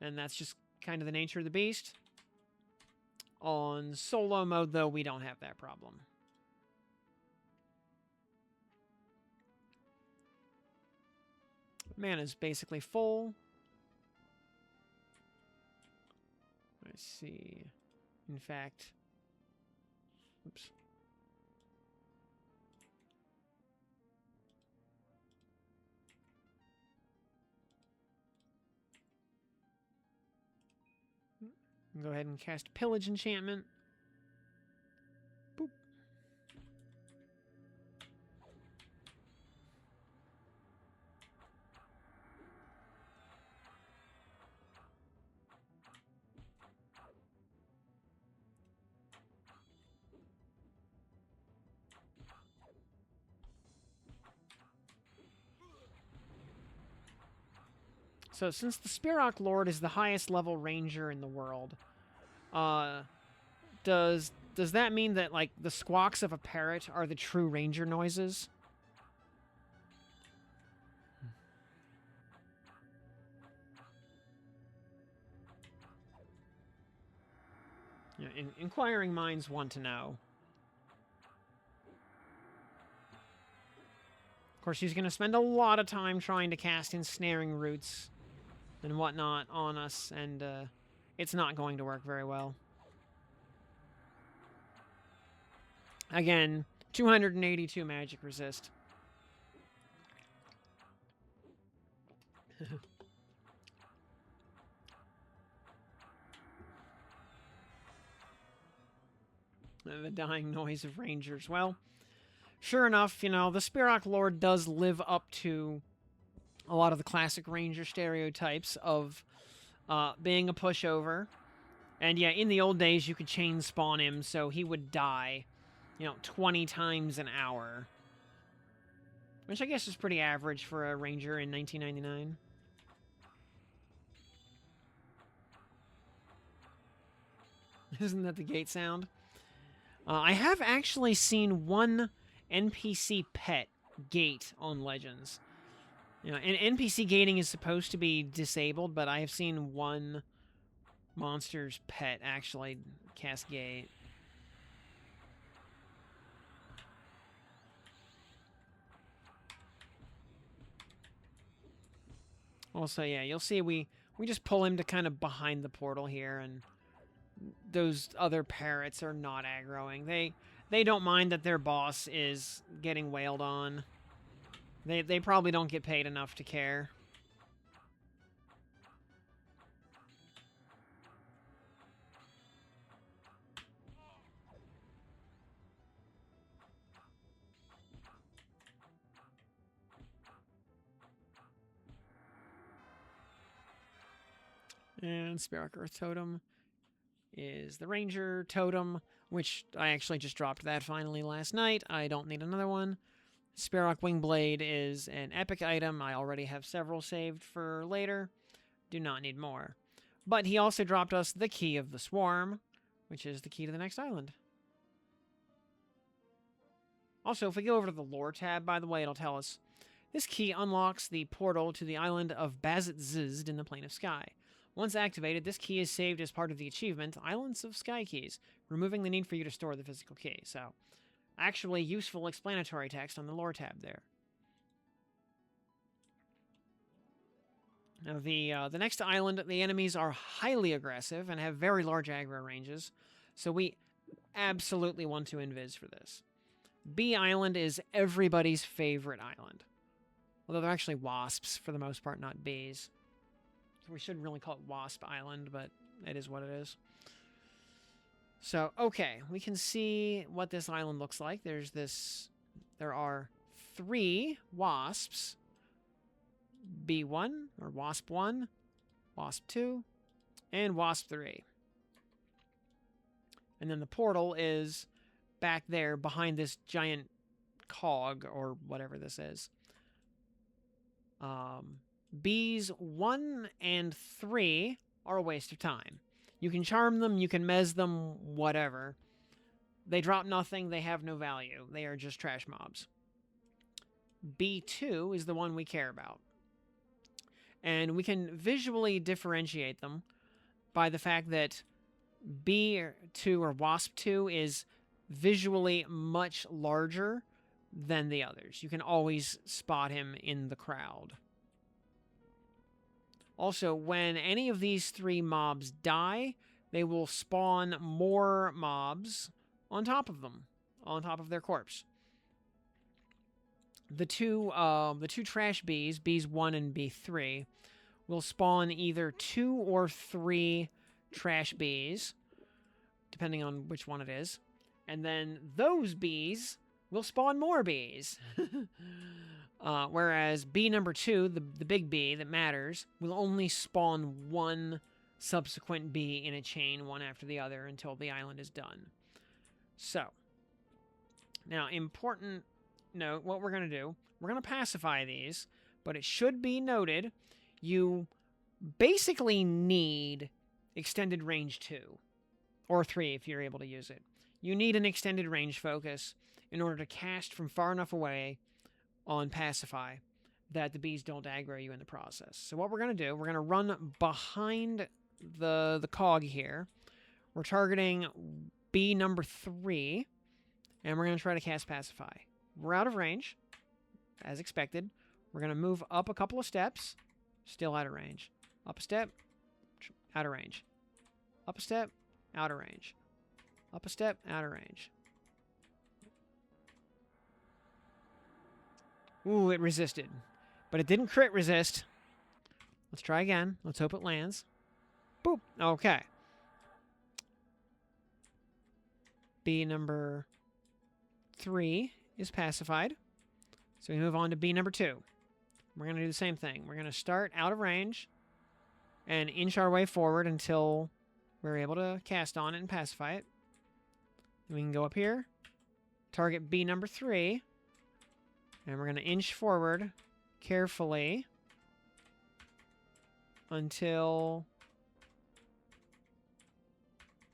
And that's just kind of the nature of the beast. On solo mode, though, we don't have that problem. Mana's basically full. Let's see. In fact, oops. Go ahead and cast Pillage Enchantment. Boop. So since the Spirok Lord is the highest level ranger in the world, does that mean that like the squawks of a parrot are the true ranger noises? Yeah, inquiring minds want to know. Of course, he's going to spend a lot of time trying to cast ensnaring roots and whatnot on us, and it's not going to work very well. Again, 282 magic resist. The dying noise of rangers. Well, sure enough, you know, the Spirok Lord does live up to a lot of the classic ranger stereotypes of being a pushover. And yeah, in the old days, you could chain spawn him, so he would die, you know, 20 times an hour. Which I guess is pretty average for a ranger in 1999. Isn't that the gate sound? I have actually seen one NPC pet gate on Legends. You know, and NPC gating is supposed to be disabled, but I have seen one monster's pet actually cast gate. Also, yeah, you'll see we just pull him to kind of behind the portal here, and those other parrots are not aggroing. They don't mind that their boss is getting wailed on. They probably don't get paid enough to care. And Spirok Earth Totem is the Ranger Totem, which I actually just dropped that finally last night. I don't need another one. Spirok Wingblade is an epic item. I already have several saved for later. Do not need more. But he also dropped us the Key of the Swarm, which is the key to the next island. Also, if we go over to the lore tab, by the way, it'll tell us this key unlocks the portal to the island of Bazit Zizd in the Plane of Sky. Once activated, this key is saved as part of the achievement, Islands of Sky Keys, removing the need for you to store the physical key. So, actually useful explanatory text on the lore tab there. Now, the next island, the enemies are highly aggressive and have very large aggro ranges, so we absolutely want to invis for this. Bee Island is everybody's favorite island. Although they're actually wasps for the most part, not bees. So we shouldn't really call it Wasp Island, but it is what it is. So, okay, we can see what this island looks like. There are 3 wasps. B1, or Wasp 1, Wasp 2, and Wasp 3. And then the portal is back there behind this giant cog, or whatever this is. Bees 1 and 3 are a waste of time. You can charm them, you can mez them, whatever. They drop nothing, they have no value. They are just trash mobs. B2 is the one we care about. And we can visually differentiate them by the fact that B2 or Wasp 2 is visually much larger than the others. You can always spot him in the crowd. Also, when any of these 3 mobs die, they will spawn more mobs on top of them, on top of their corpse. The two trash bees, bees 1 and B3, will spawn either 2 or 3 trash bees, depending on which one it is. And then those bees will spawn more bees. Whereas bee number 2, the big bee that matters, will only spawn 1 subsequent bee in a chain, one after the other, until the island is done. So, now, important note, what we're going to do, we're going to pacify these, but it should be noted, you basically need extended range 2, or 3 if you're able to use it. You need an extended range focus in order to cast from far enough away on Pacify that the bees don't aggro you in the process. So what we're going to do, we're going to run behind the cog here. We're targeting bee number 3, and we're going to try to cast Pacify. We're out of range, as expected. We're going to move up a couple of steps, still out of range. Up a step, out of range. Up a step, out of range. Up a step, out of range. Ooh, it resisted. But it didn't crit resist. Let's try again. Let's hope it lands. Boop. Okay. B number 3 is pacified. So we move on to B number 2. We're going to do the same thing. We're going to start out of range and inch our way forward until we're able to cast on it and pacify it. Then we can go up here, target B number 3, and we're going to inch forward carefully until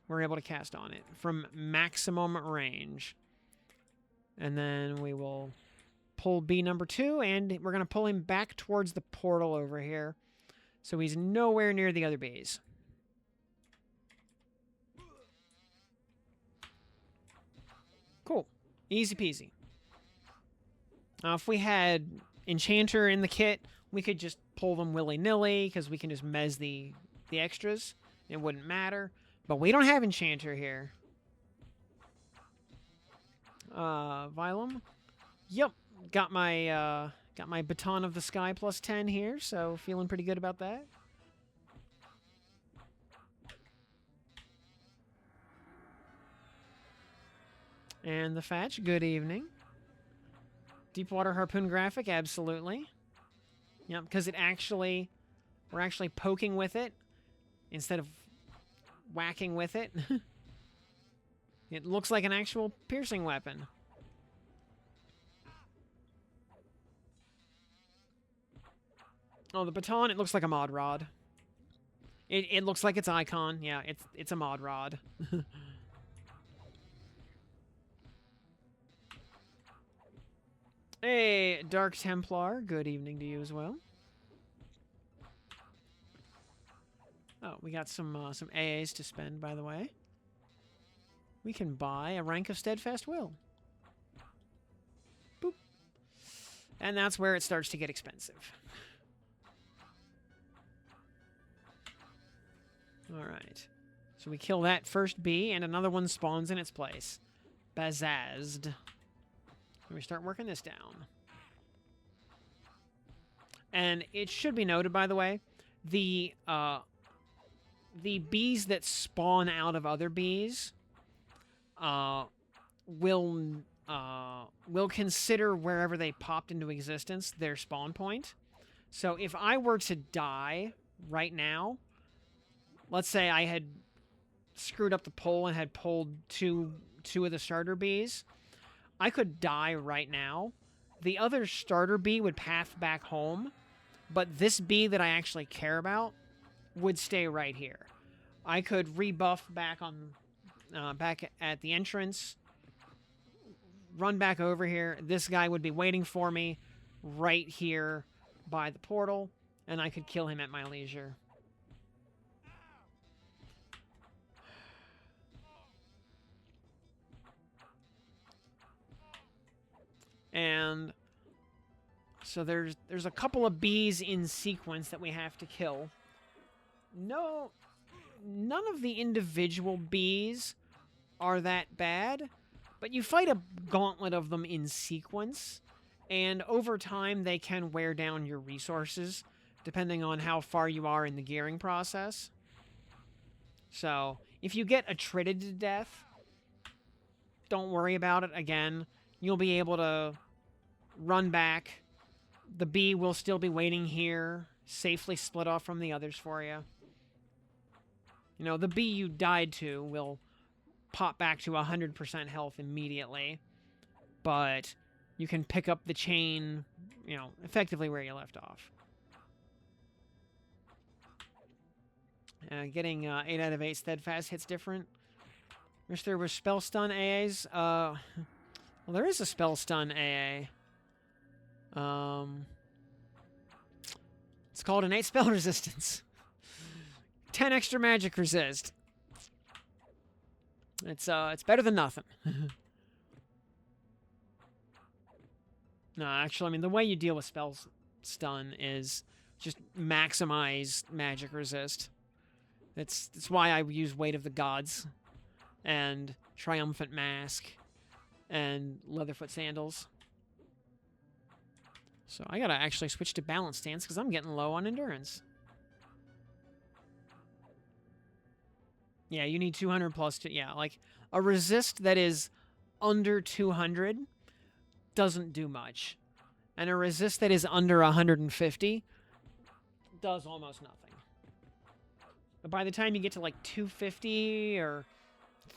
we're able to cast on it from maximum range. And then we will pull B number 2, and we're going to pull him back towards the portal over here, so he's nowhere near the other bees. Cool. Easy peasy. If we had Enchanter in the kit, we could just pull them willy-nilly, because we can just mez the extras. It wouldn't matter. But we don't have Enchanter here. Vilum? Yep. Got my Baton of the Sky plus 10 here, so feeling pretty good about that. And the Fatch, good evening. Deepwater Harpoon graphic, absolutely. Yep, because we're actually poking with it instead of whacking with it. It looks like an actual piercing weapon. Oh, the Baton, it looks like a mod rod. It looks like its icon. Yeah, it's a mod rod. Hey, Dark Templar, good evening to you as well. Oh, we got some AAs to spend, by the way. We can buy a rank of Steadfast Will. Boop. And that's where it starts to get expensive. Alright. So we kill that first bee, and another one spawns in its place. Bazazed. And we start working this down. And it should be noted, by the way, the bees that spawn out of other bees will consider wherever they popped into existence their spawn point. So if I were to die right now, let's say I had screwed up the poll and had pulled two of the starter bees, I could die right now. The other starter bee would path back home, but this bee that I actually care about would stay right here. I could rebuff back at the entrance, run back over here. This guy would be waiting for me right here by the portal, and I could kill him at my leisure. And so there's a couple of bees in sequence that we have to kill. No, none of the individual bees are that bad, but you fight a gauntlet of them in sequence, and over time they can wear down your resources, depending on how far you are in the gearing process. So, if you get attrited to death, don't worry about it. Again, you'll be able to run back. The bee will still be waiting here, safely split off from the others for you. You know, the bee you died to will pop back to 100% health immediately, but you can pick up the chain, you know, effectively where you left off. Getting 8 out of 8 steadfast hits different. Wish there was spell stun AAs. Well, there is a spell stun AA. It's called innate spell resistance. 10 extra magic resist. It's better than nothing. No, actually, I mean, the way you deal with spell stun is just maximize magic resist. That's why I use Weight of the Gods and Triumphant Mask and Leatherfoot Sandals. So I gotta actually switch to balance stance because I'm getting low on endurance. Yeah, you need 200 plus yeah, like a resist that is under 200 doesn't do much. And a resist that is under 150 does almost nothing. But by the time you get to like 250 or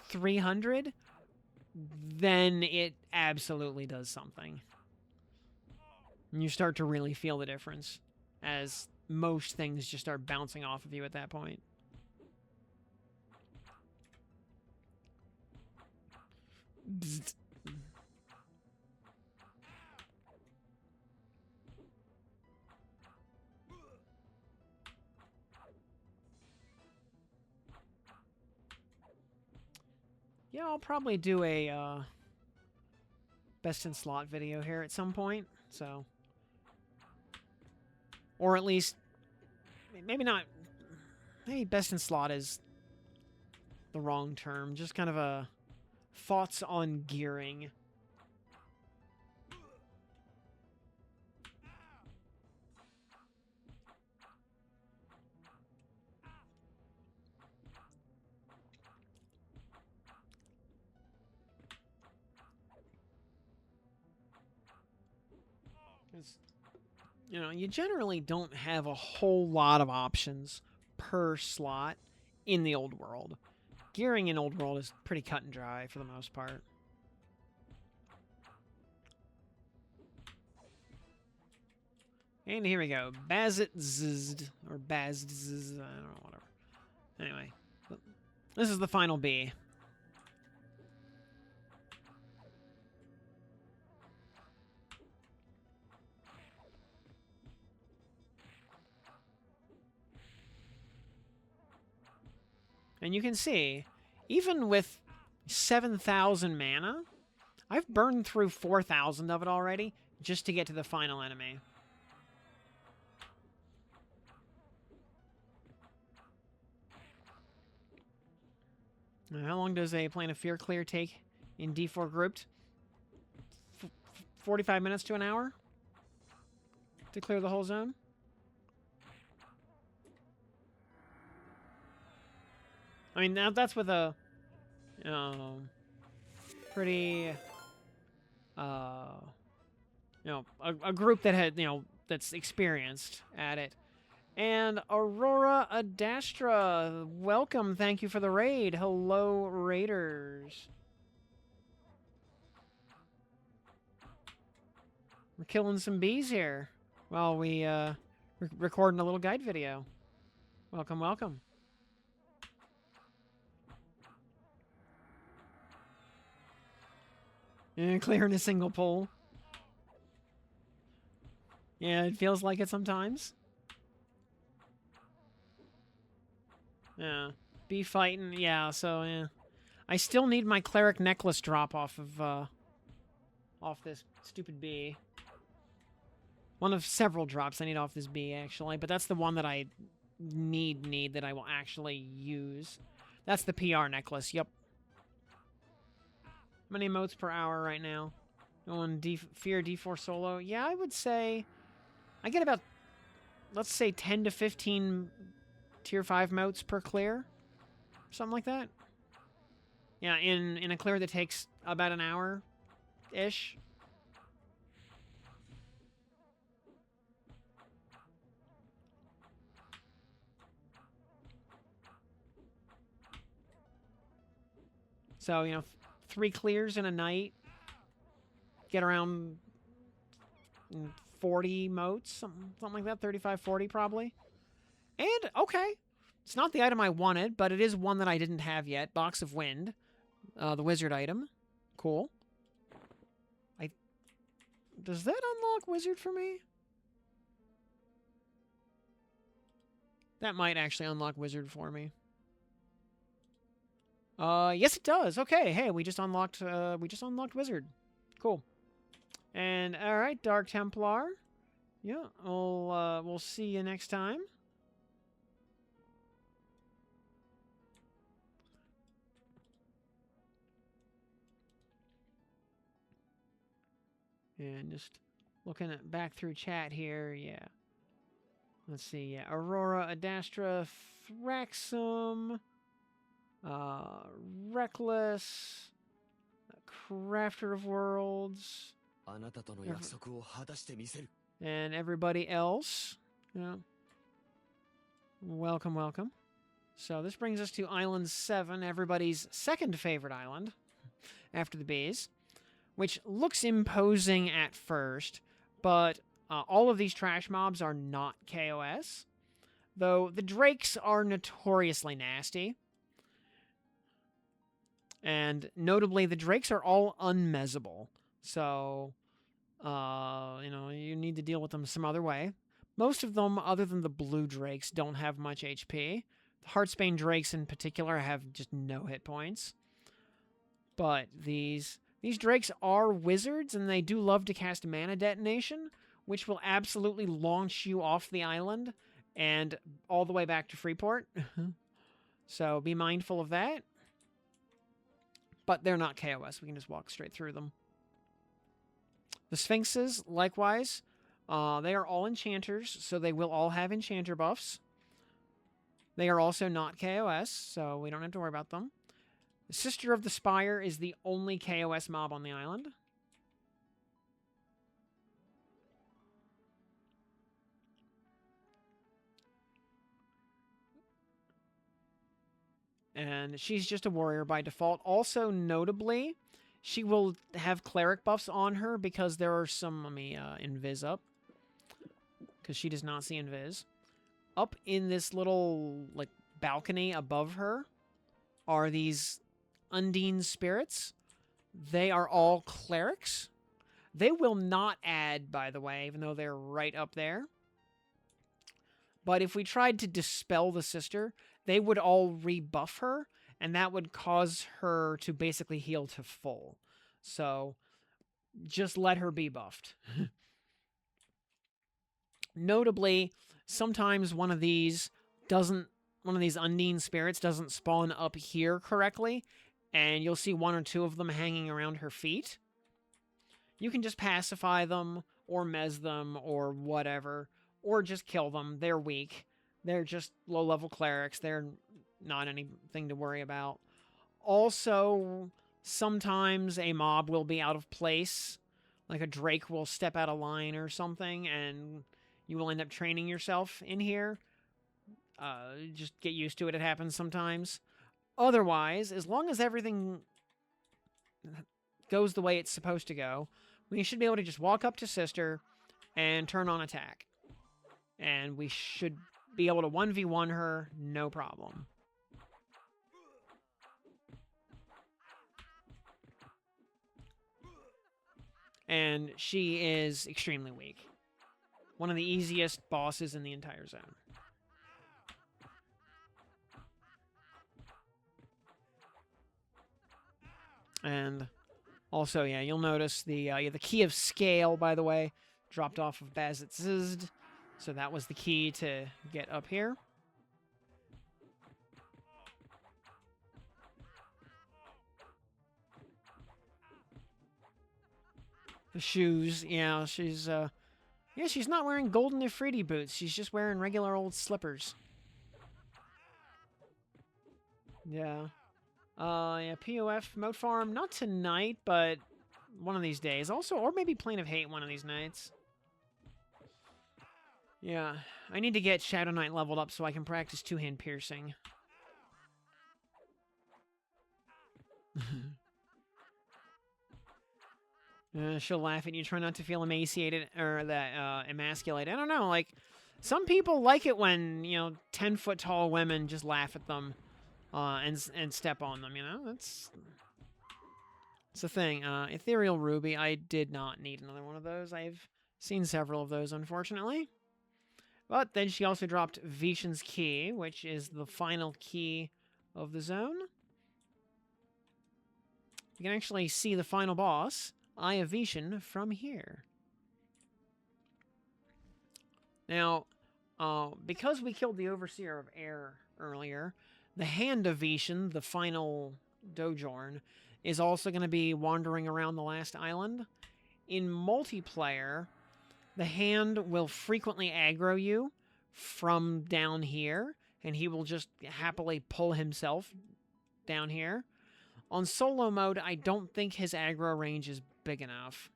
300, then it absolutely does something. And you start to really feel the difference as most things just start bouncing off of you at that point. Bzzt. Yeah, I'll probably do a best in slot video here at some point, so... Or at least, maybe not, maybe best in slot is the wrong term, just kind of a thoughts on gearing. You know, you generally don't have a whole lot of options per slot in the old world. Gearing in old world is pretty cut and dry for the most part. And here we go. Bazzitzed, or Bazdzz, I don't know, whatever. Anyway, this is the final B. And you can see, even with 7,000 mana, I've burned through 4,000 of it already just to get to the final enemy. Now, how long does a Plane of Fear clear take in D4 grouped? 45 minutes to an hour to clear the whole zone? I mean, that's with a pretty, a group that had, that's experienced at it. And Aurora Adastra, welcome. Thank you for the raid. Hello, Raiders. We're killing some bees here while we recording a little guide video. Welcome, welcome. And clearing a single pull. Yeah, it feels like it sometimes. Yeah. Bee fighting, yeah, so, yeah. I still need my cleric necklace drop off of, off this stupid bee. One of several drops I need off this bee, actually, but that's the one that I need that I will actually use. That's the PR necklace, yep. How many emotes per hour right now? Going Fear D4 solo? Yeah, I would say I get about, let's say, 10 to 15 tier 5 motes per clear. Something like that. Yeah, in a clear that takes about an hour-ish. So, 3 clears in a night. Get around 40 motes, something like that, 35, 40 probably. And, okay, it's not the item I wanted, but it is one that I didn't have yet. Box of Wind, the wizard item. Cool. Does that unlock wizard for me? That might actually unlock wizard for me. Yes it does. Okay, hey, we just unlocked wizard. Cool. And all right, Dark Templar. Yeah, we'll see you next time. And just looking back through chat here, yeah. Let's see, yeah. Aurora, Adastra, Thraxum, Reckless, Crafter of Worlds, and everybody else. Yeah. Welcome, welcome. So this brings us to Island 7, everybody's second favorite island after the bees, which looks imposing at first, but all of these trash mobs are not KOS, though the drakes are notoriously nasty. And notably, the drakes are all unmezzable, so, you need to deal with them some other way. Most of them, other than the blue drakes, don't have much HP. The Heartsbane drakes in particular have just no hit points. But these drakes are wizards, and they do love to cast Mana Detonation, which will absolutely launch you off the island and all the way back to Freeport. So be mindful of that. But they're not KOS. We can just walk straight through them. The Sphinxes, likewise, they are all enchanters, so they will all have enchanter buffs. They are also not KOS, so we don't have to worry about them. The Sister of the Spire is the only KOS mob on the island. And she's just a warrior by default. Also, notably, she will have cleric buffs on her because there are some, let me invis up, because she does not see invis. Up in this little, like, balcony above her are these Undine spirits. They are all clerics. They will not add, by the way, even though they're right up there. But if we tried to dispel the sister, they would all rebuff her, and that would cause her to basically heal to full. So just let her be buffed. Notably, sometimes one of these Undine spirits doesn't spawn up here correctly, and you'll see one or two of them hanging around her feet. You can just pacify them, or mez them, or whatever, or just kill them. They're weak. They're just low-level clerics. They're not anything to worry about. Also, sometimes a mob will be out of place. Like a drake will step out of line or something, and you will end up training yourself in here. Just get used to it. It happens sometimes. Otherwise, as long as everything goes the way it's supposed to go, we should be able to just walk up to Sister and turn on attack. And we should be able to 1v1 her, no problem. And she is extremely weak. One of the easiest bosses in the entire zone. And also, yeah, you'll notice the key of scale, by the way, dropped off of Bazitzizd. So that was the key to get up here. The shoes, yeah, she's not wearing golden Ifriti boots. She's just wearing regular old slippers. Yeah. Yeah, POF, Moat Farm, not tonight, but one of these days. Also, or maybe Plane of Hate one of these nights. Yeah, I need to get Shadow Knight leveled up so I can practice two-hand piercing. She'll laugh at you, try not to feel emaciated, or that, emasculated. I don't know, like, some people like it when, 10-foot-tall women just laugh at them, and step on them, It's the thing. Ethereal Ruby, I did not need another one of those. I've seen several of those, unfortunately. But then she also dropped Vishen's Key, which is the final key of the zone. You can actually see the final boss, Eye of Vishen, from here. Now, because we killed the Overseer of Air earlier, the Hand of Vishen, the final Dojorn, is also going to be wandering around the last island. in multiplayer, the hand will frequently aggro you from down here, and he will just happily pull himself down here. On solo mode, I don't think his aggro range is big enough.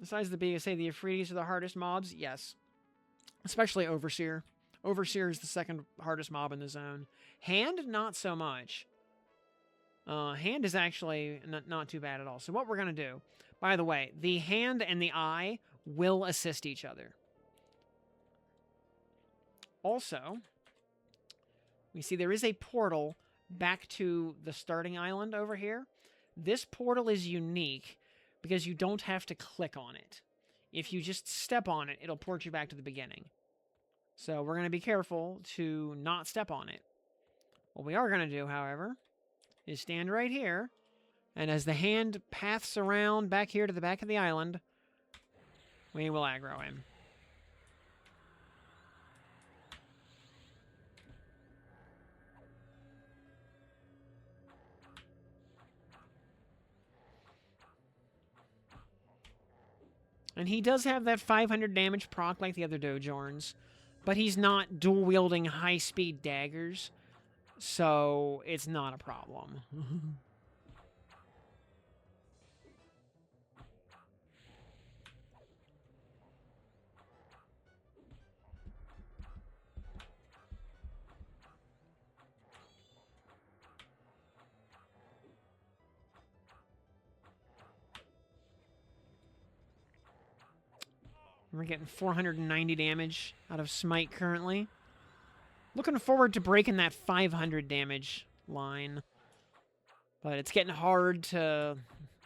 Besides the BSA, the Ifritis are the hardest mobs? Yes. Especially Overseer. Overseer is the second hardest mob in the zone. Hand, not so much. Hand is actually not too bad at all. So what we're going to do, by the way, the hand and the eye will assist each other. Also, we see there is a portal back to the starting island over here. This portal is unique because you don't have to click on it. If you just step on it, it'll port you back to the beginning. So we're going to be careful to not step on it. What we are going to do, however, is stand right here, and as the hand paths around back here to the back of the island, we will aggro him. And he does have that 500 damage proc like the other Dojorns, but he's not dual-wielding high-speed daggers, so it's not a problem. We're getting 490 damage out of Smite currently. Looking forward to breaking that 500 damage line. But it's getting hard to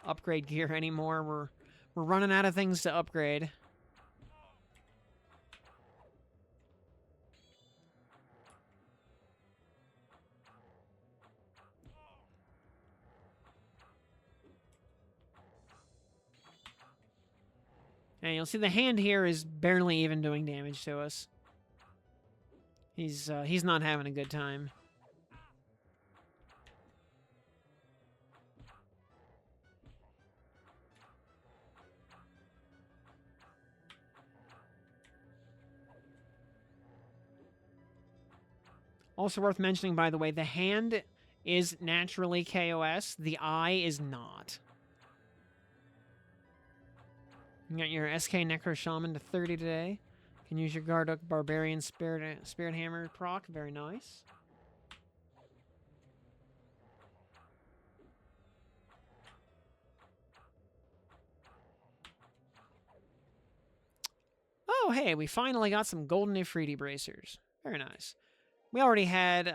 upgrade gear anymore. We're running out of things to upgrade. And you'll see the hand here is barely even doing damage to us. He's not having a good time. Also worth mentioning, by the way, the hand is naturally KOS. The eye is not. You got your SK Necro Shaman to 30 today. Can use your Garduk Barbarian Spirit Hammer proc. Very nice. Oh, hey, we finally got some Golden Ifriti Bracers. Very nice. We already had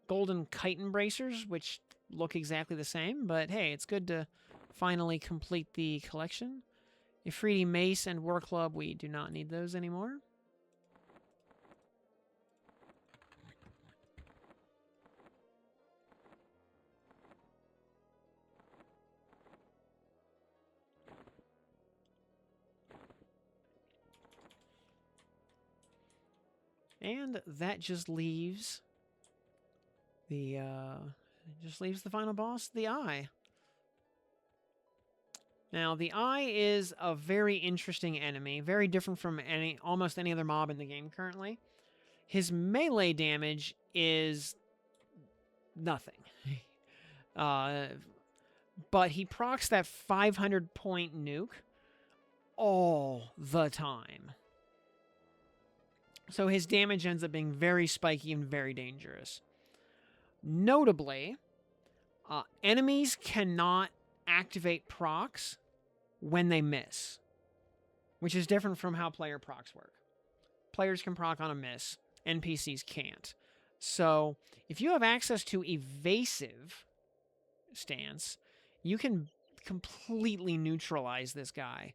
Golden Chitin Bracers, which look exactly the same, but hey, it's good to finally complete the collection. Ifriti Mace and War Club, we do not need those anymore. And that just leaves the final boss, the Eye. Now, the Eye is a very interesting enemy, very different from almost any other mob in the game currently. His melee damage is nothing. But he procs that 500-point nuke all the time. So his damage ends up being very spiky and very dangerous. Notably, enemies cannot activate procs when they miss, which is different from how player procs work. Players can proc on a miss, NPCs can't. So if you have access to evasive stance, you can completely neutralize this guy.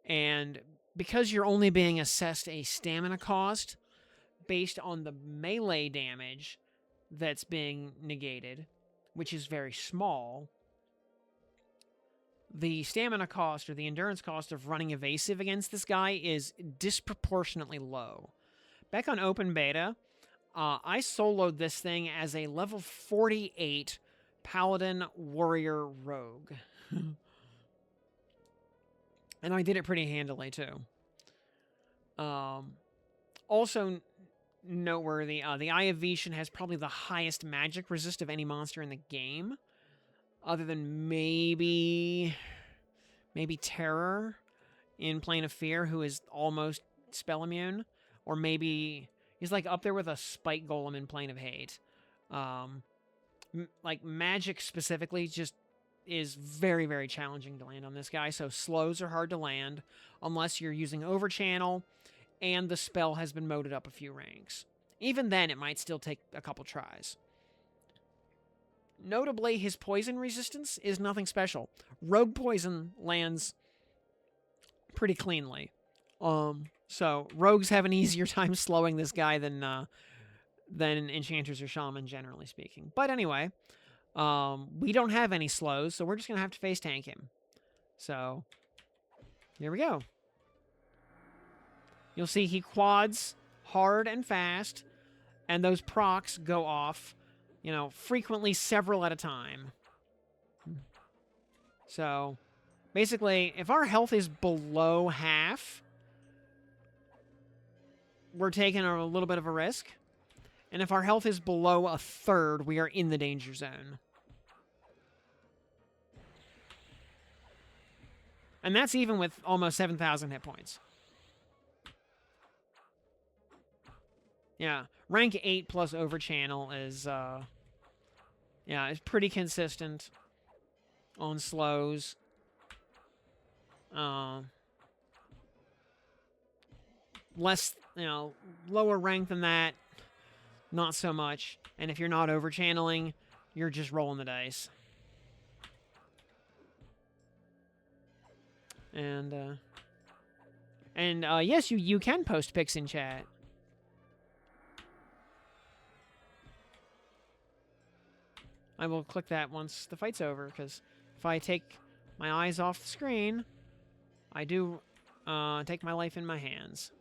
And because you're only being assessed a stamina cost based on the melee damage that's being negated, which is very small, the stamina cost or the endurance cost of running evasive against this guy is disproportionately low. Back on open beta, I soloed this thing as a level 48 Paladin, Warrior, Rogue. And I did it pretty handily, too. Also noteworthy, the Eye of Vishan has probably the highest magic resist of any monster in the game. Other than maybe Terror in Plane of Fear, who is almost spell immune. Or maybe he's like up there with a Spike Golem in Plane of Hate. Like magic specifically just is very, very challenging to land on this guy. So slows are hard to land unless you're using Overchannel and the spell has been moded up a few ranks. Even then, it might still take a couple tries. Notably, his poison resistance is nothing special. Rogue poison lands pretty cleanly. So rogues have an easier time slowing this guy than enchanters or shaman, generally speaking. But anyway, we don't have any slows, so we're just gonna have to face tank him. So here we go. You'll see he quads hard and fast, and those procs go off, you know, frequently several at a time. So basically, if our health is below half, we're taking a little bit of a risk. And if our health is below a third, we are in the danger zone. And that's even with almost 7,000 hit points. Yeah, rank 8 plus Overchannel is, yeah, it's pretty consistent on slows. Less, you know, lower rank than that, not so much. And if you're not Overchanneling, you're just rolling the dice. And yes, you can post pics in chat. I will click that once the fight's over, because if I take my eyes off the screen, I do take my life in my hands.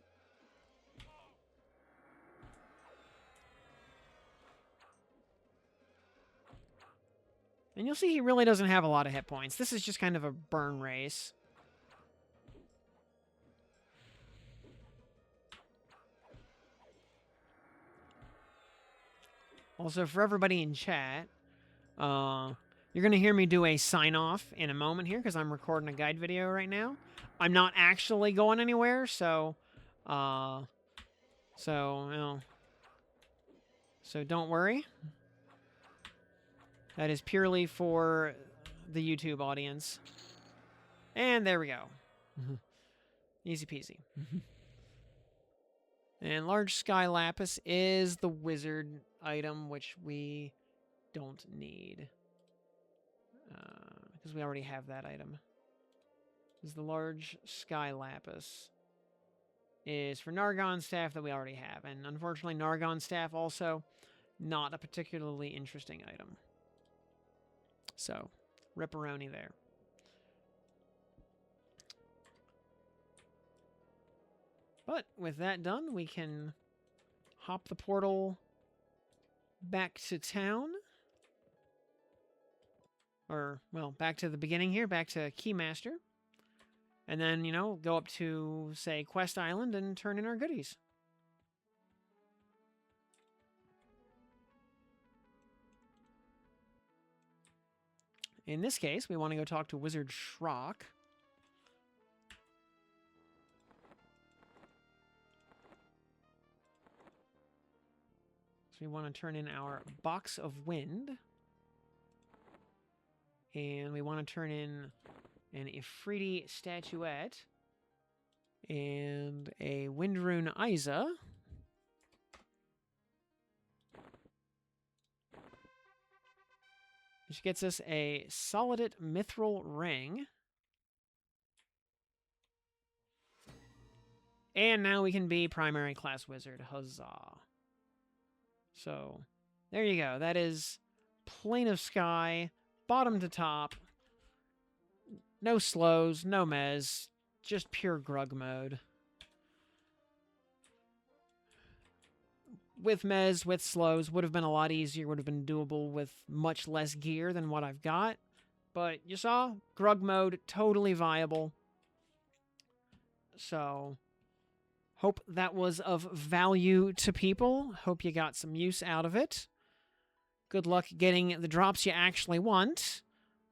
And you'll see he really doesn't have a lot of hit points. This is just kind of a burn race. Also, for everybody in chat, you're going to hear me do a sign-off in a moment here, because I'm recording a guide video right now. I'm not actually going anywhere, so you know, so don't worry. That is purely for the YouTube audience. And there we go. Easy peasy. And large sky lapis is the wizard item, which we don't need. Because we already have that item. Is the large sky lapis is for Nargon staff that we already have. And unfortunately, Nargon staff also not a particularly interesting item. So, ripperoni there. But with that done, we can hop the portal back to town. Or, well, back to the beginning here, back to Keymaster. And then, you know, go up to, say, Quest Island and turn in our goodies. In this case, we want to go talk to Wizard Shrock. So we want to turn in our Box of Wind. And we want to turn in an Ifriti Statuette. And a Windrune Isa. Which gets us a Solidate Mithril Ring. And now we can be primary class wizard. Huzzah. So, there you go. That is Plane of Sky, bottom to top. No slows, no mez. Just pure Grug mode. with Mez, with slows, would have been a lot easier, would have been doable with much less gear than what I've got. But you saw, Grug Mode, totally viable. So, hope that was of value to people. Hope you got some use out of it. Good luck getting the drops you actually want,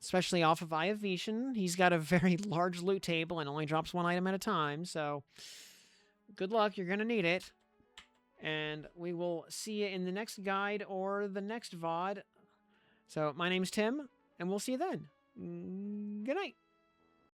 especially off of Iovetian. He's got a very large loot table and only drops one item at a time, so good luck. You're going to need it. And we will see you in the next guide or the next VOD. So, my name's Tim, and we'll see you then. Good night.